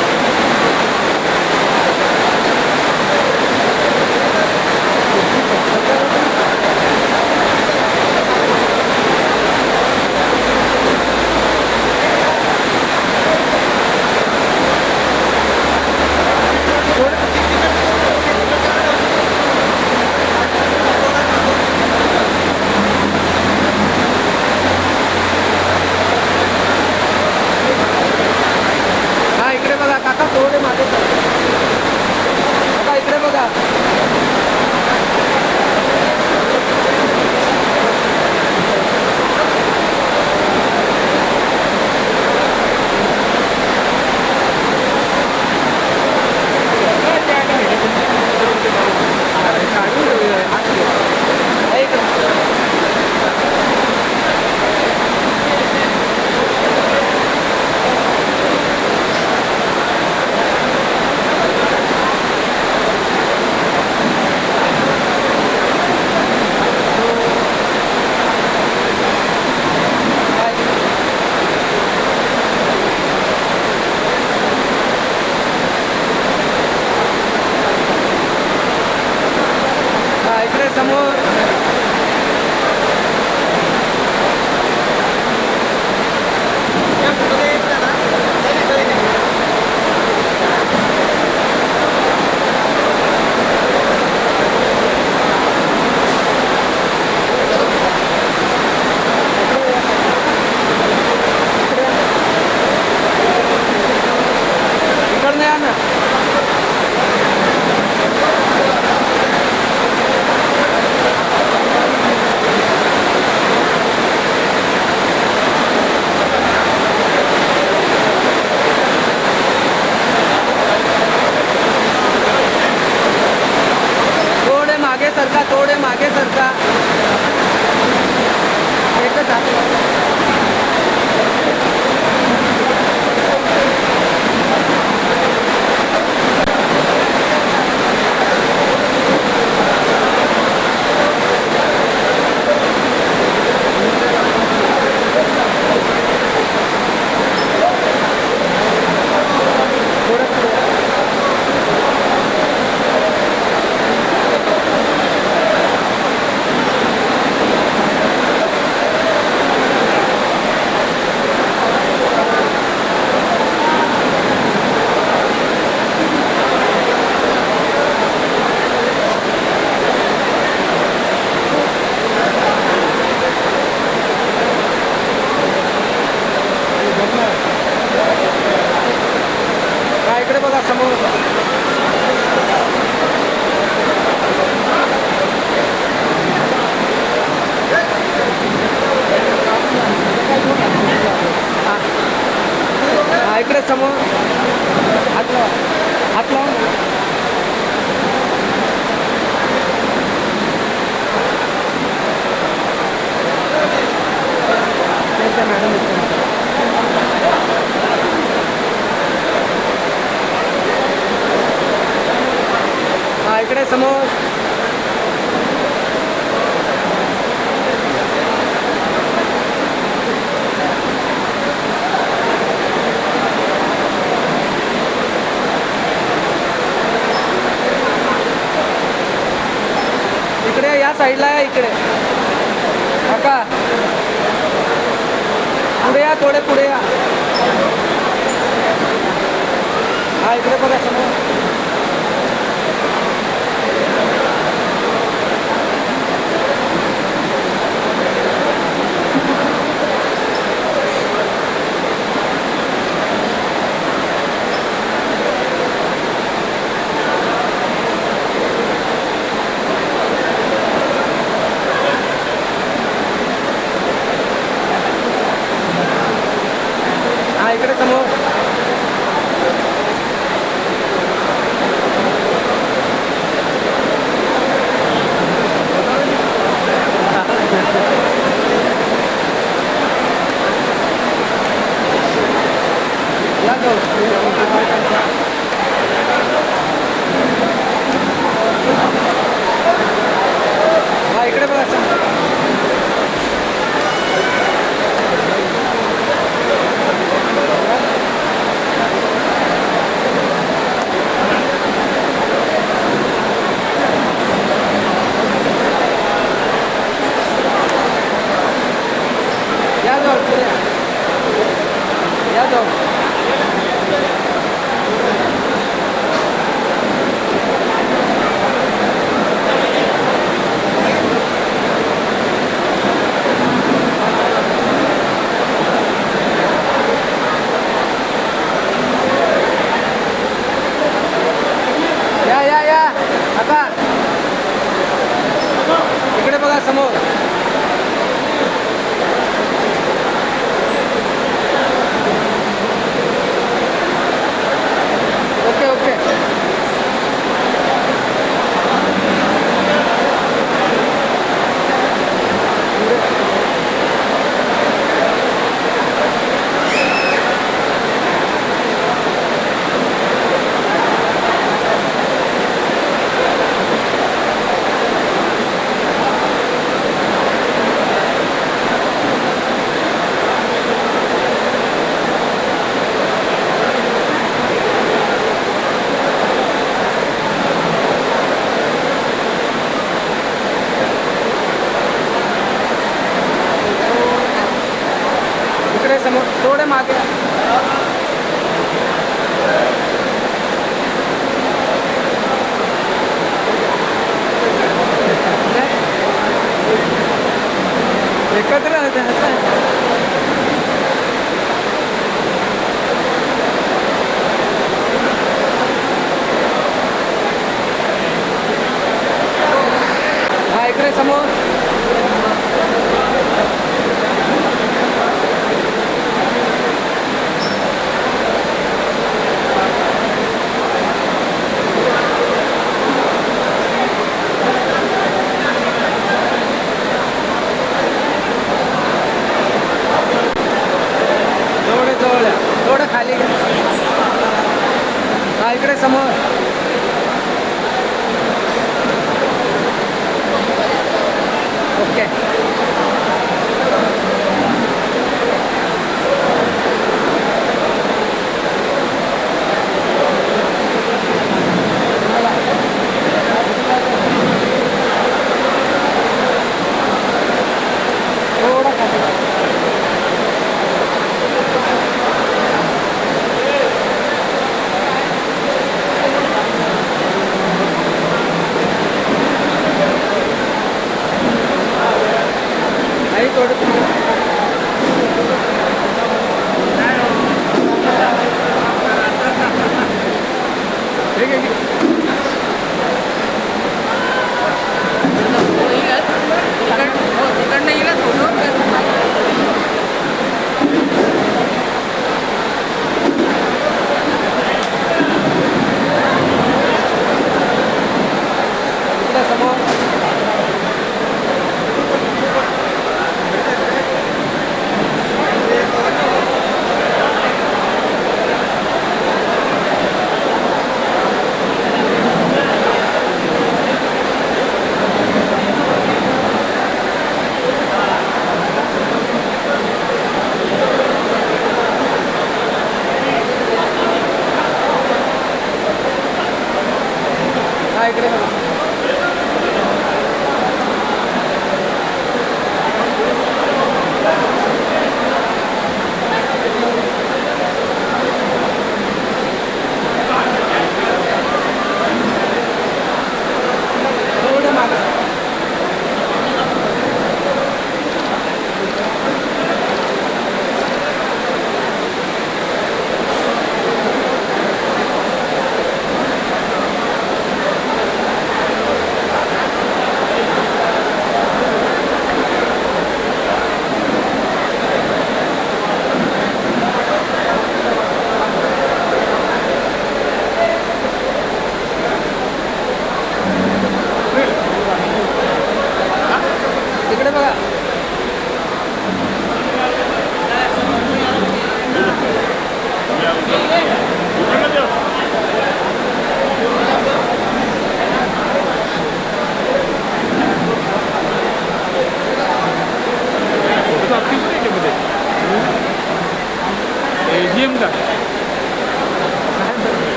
B: हा इकडे बघा काका थोडे मागे चला. काका इकडे बघा. हा, इकडे. हा इकडे समोर. इकडनं या ना. थोडे मागे सरका. थोडे मागे सरका. एकच आहे. हा इकडे बघा समोर. हा इकडे समोर. हात लावा. हात लावा. मॅडम हा इकडे समोर. इकडे या साईडला या. इकडे काका पुढे या. थोडे पुढे या. हा इकडे बघा समोर. इकडे समोर. या जाऊ. हा इकडे बघा समोर. या जाऊ पुढे. या जाऊ. या आता इकडे बघा समोर. Okay okay. इकडे समोर थोडे मागे. एकत्र राहते असं. हा इकडे समोर. जवळ थोडं खाली. हा इकडे समोर. ओके. थोडा खाली.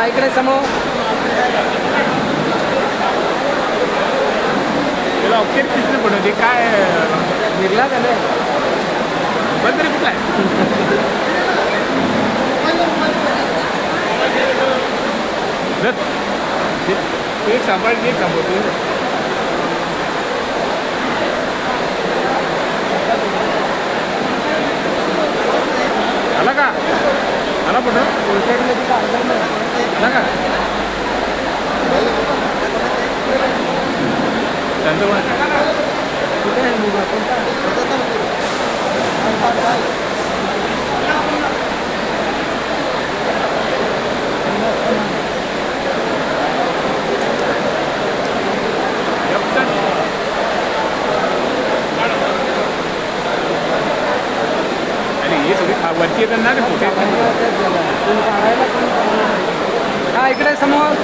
B: हा इकडे समोर
E: त्याला ऑप्शन किती पडते काय
B: निर्ला झालं
E: बंद कुठला आहे एक सांभाळ एक सांभाळतो आला का आला कुठं आला का त्यांचं
B: कुठे आहे मुलगा कोणता
E: आणि हे सगळे वरती येतात ना ते कुठे
B: हा इकडे समोर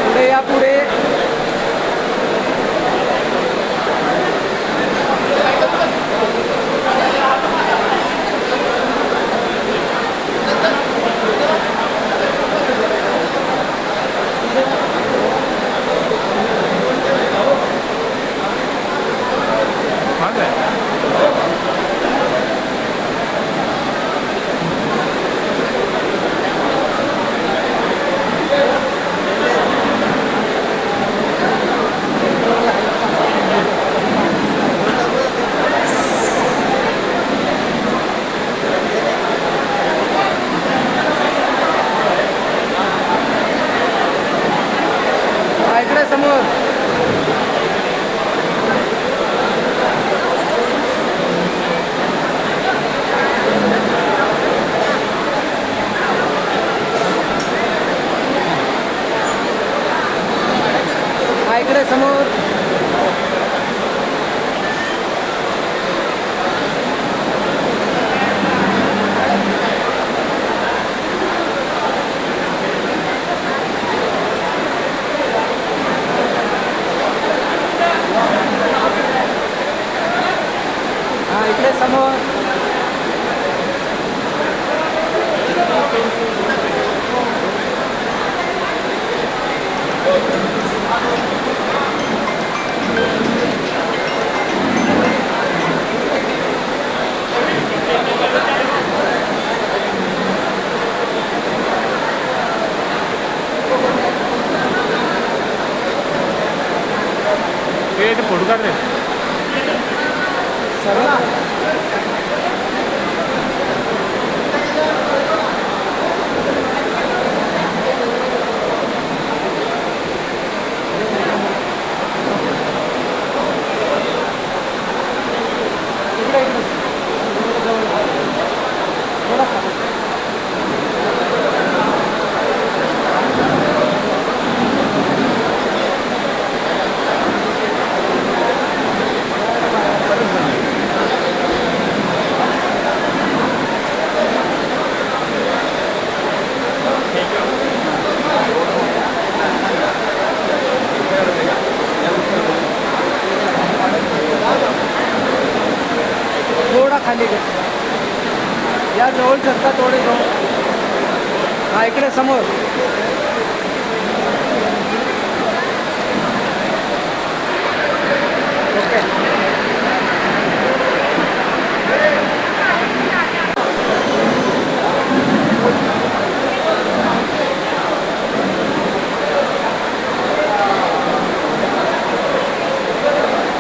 B: पुढे या पुढे
E: माझं आहे
B: हा इकडे समोर हा इकडे समोर हा इकडे समोर
E: ते फोटो काढ रे
B: सरळ थोडा खाली घे या जवळ सरका थोडे जवळ हा इकडे समोर ओके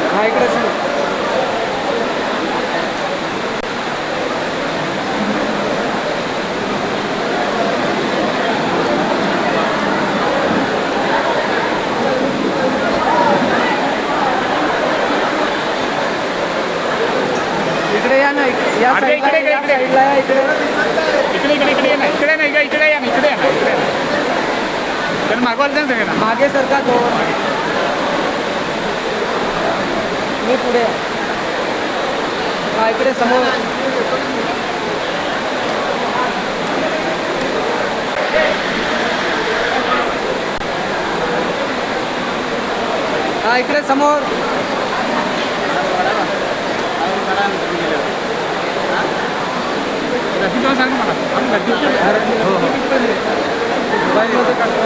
B: हा इकडे समोर या ना या साईडला या साईडला या इकडे मागे सरका तो मी पुढे हा इकडे समोर हा इकडे समोर मोबाईलमध्ये काढतो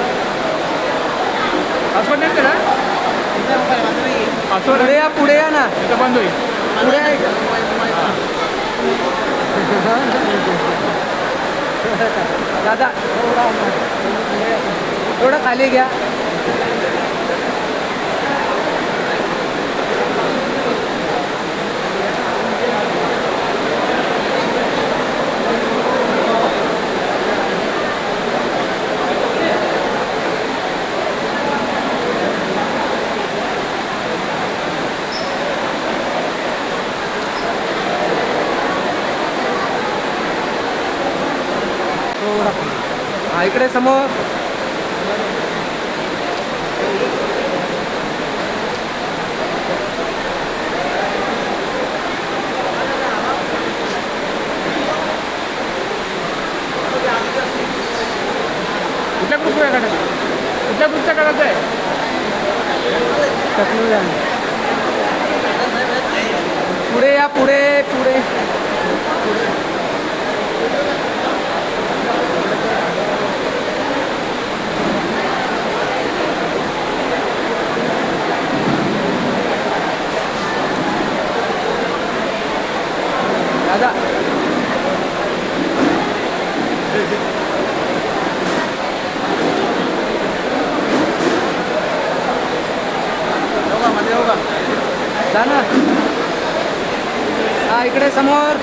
B: पुढे या ना बंद होईल पुढे आहे दादा थोडं खाली घ्या हा इकडे समोर कुठल्या ग्रुपच्या काढायचं आहे पुढे या पुढे पुढे दादा जा ना हा इकडे समोर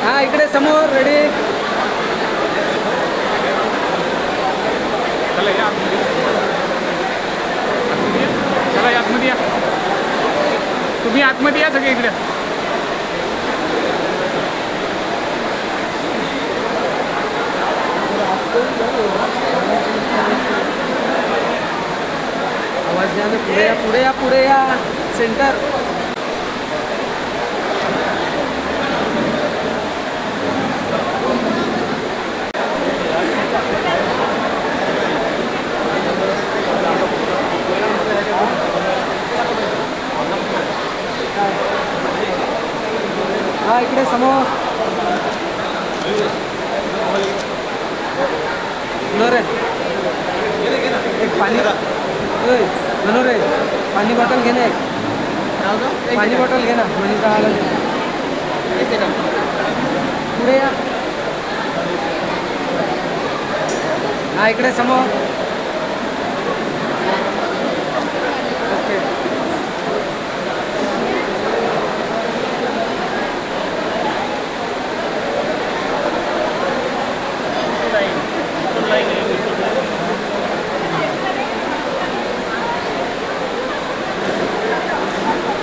B: हा इकडे समोर रेडी
E: चला आतमध्ये या तुम्ही आतमध्ये या सगळे इकडे
B: आवाज द्या ना पुढे या पुढे या पुढे या सेंटर हा इकडे समोर मनोरे एक पाणी मनोरे पाणी बॉटल घे ना एक पाणी बॉटल घे ना म्हणजे पुढे या हा इकडे समोर ओके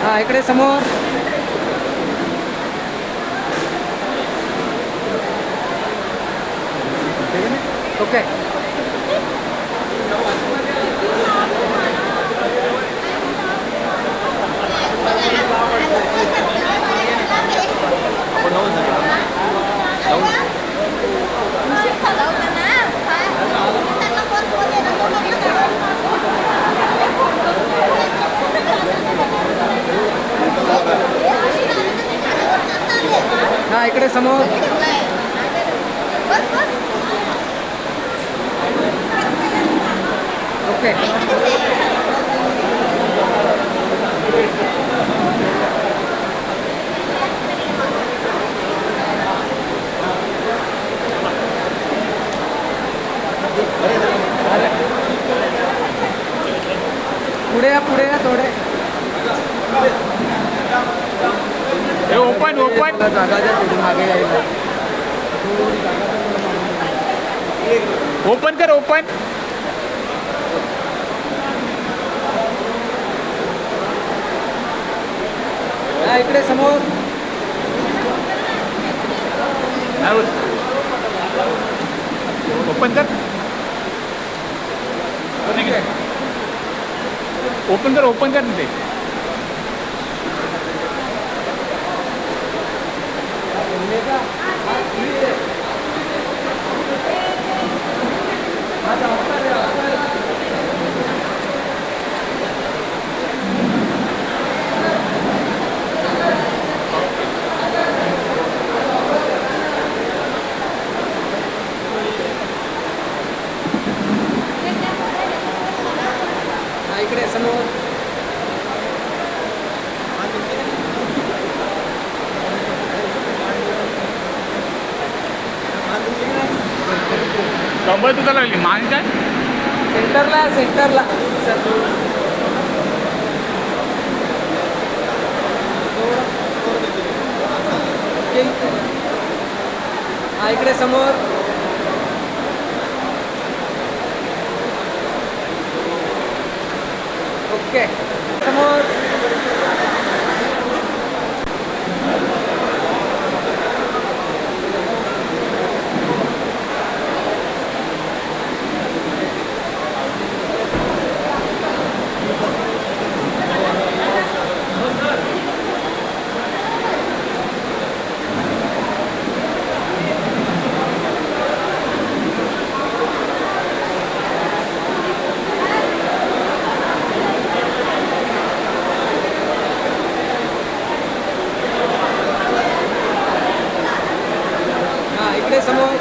B: हा इकडे समोर ओके हा इकडे समोर ओके पुढे या थोडे ओपन ओपन जागा द्या थोडी मागे यायला. थोडी जागा द्या मला मागे. ओपन कर ओपन. इकडे समोर ओपन कर. ओपन कर ओपन कर ते. इकडे समोर कंबर तुझा लागली मान काय सेंटरला सेंटरला हा इकडे समोर ओके समोर इकडे समोर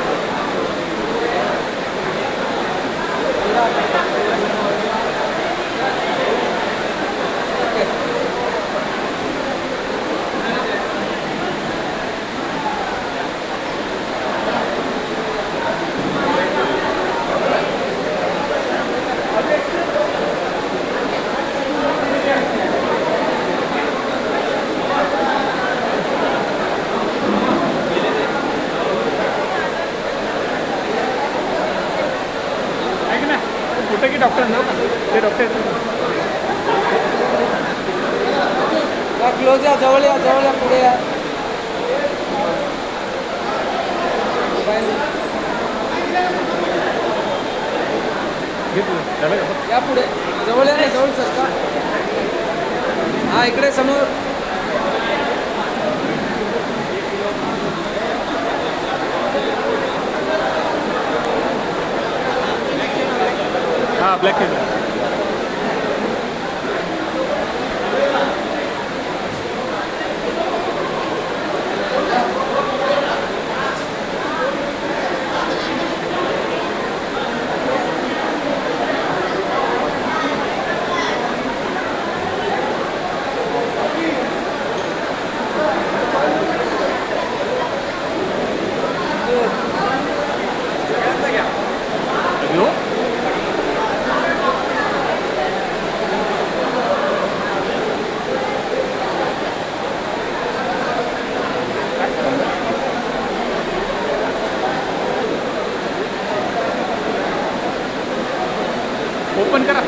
B: कुठे की डॉक्टर ना ते डॉक्टर क्लोज या जवळ या पुढे या या पुढे जवळ या जवळ सरका. हा इकडे समोर हा ब्लॅक ओपन करा.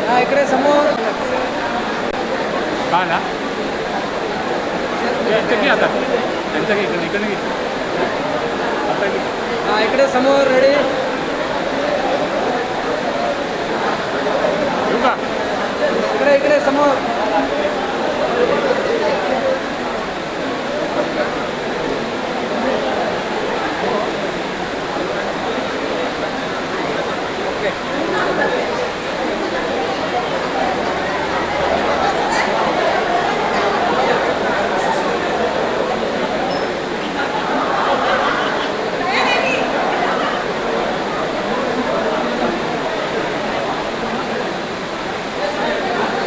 B: हा इकडे समोर का ना यांचं की आता त्यांचं की इकडे हा इकडे समोर रेडी इकडे समोर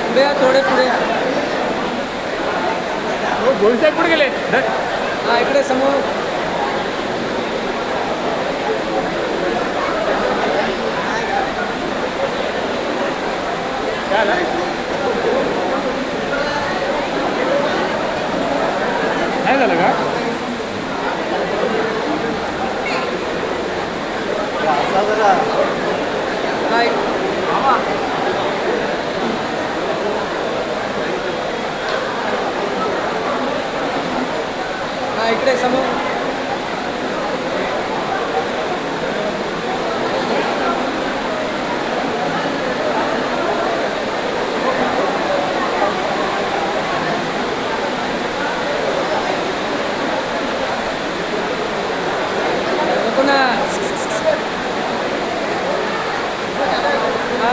B: पुढे थोडे पुढे गोल साहेब पुढे गेले. हा इकडे समोर. काय झालं का? नाही. हा इकडे समोर. नको ना. हा.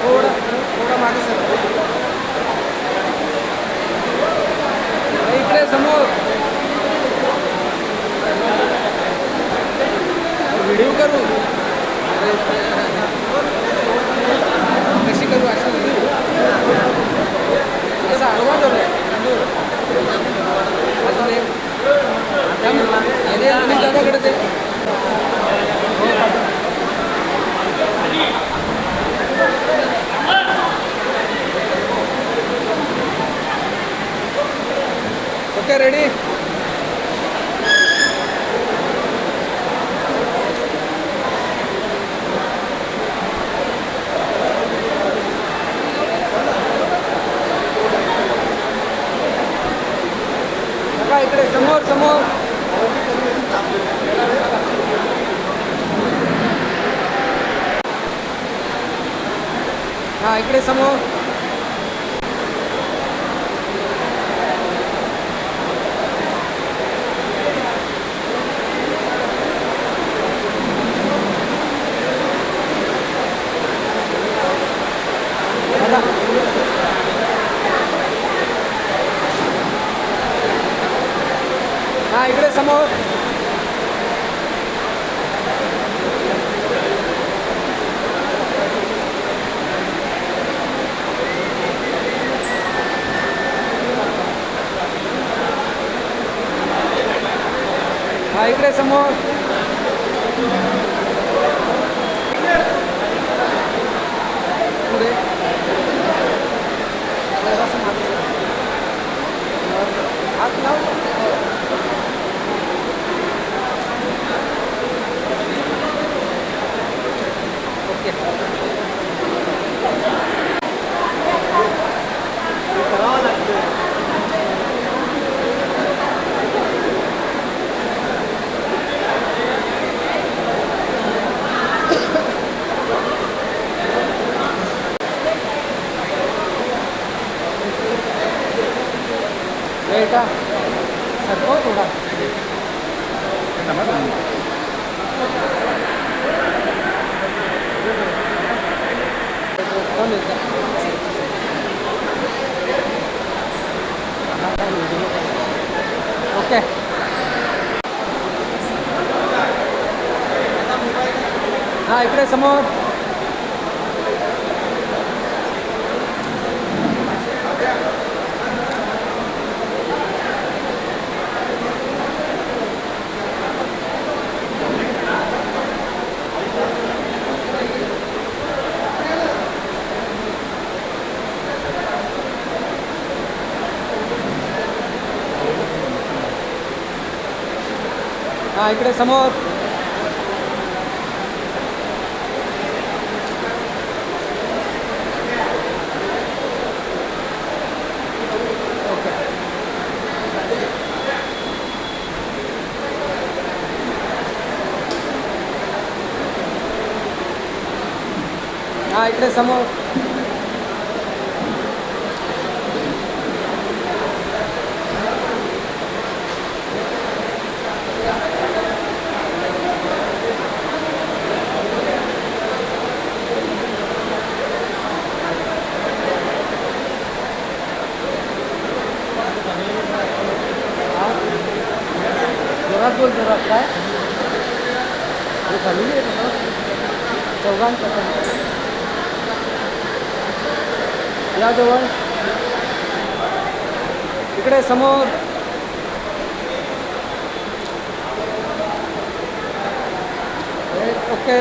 B: थोडा मागे सर. इकडे समोर. व्हिडिओ करू. कशी करू अशी असा आडवा करू. अजून एक दादाकडे ते ओके रेडी. बघा इकडे समोर समोर. हा इकडे समोर. हा इकडे समोर. हा इकडे समोर. पुढे हात लाव. ओके करावं लागतं. बेटा सरको थोडा. कोण येतं? ओके हा इकडे समोर. हा इकडे समोर. ओके हा इकडे समोर. जोरात बोल जोरात. काय फॅमिली आहे चौघांचं. या जवळ इकडे समोर ओके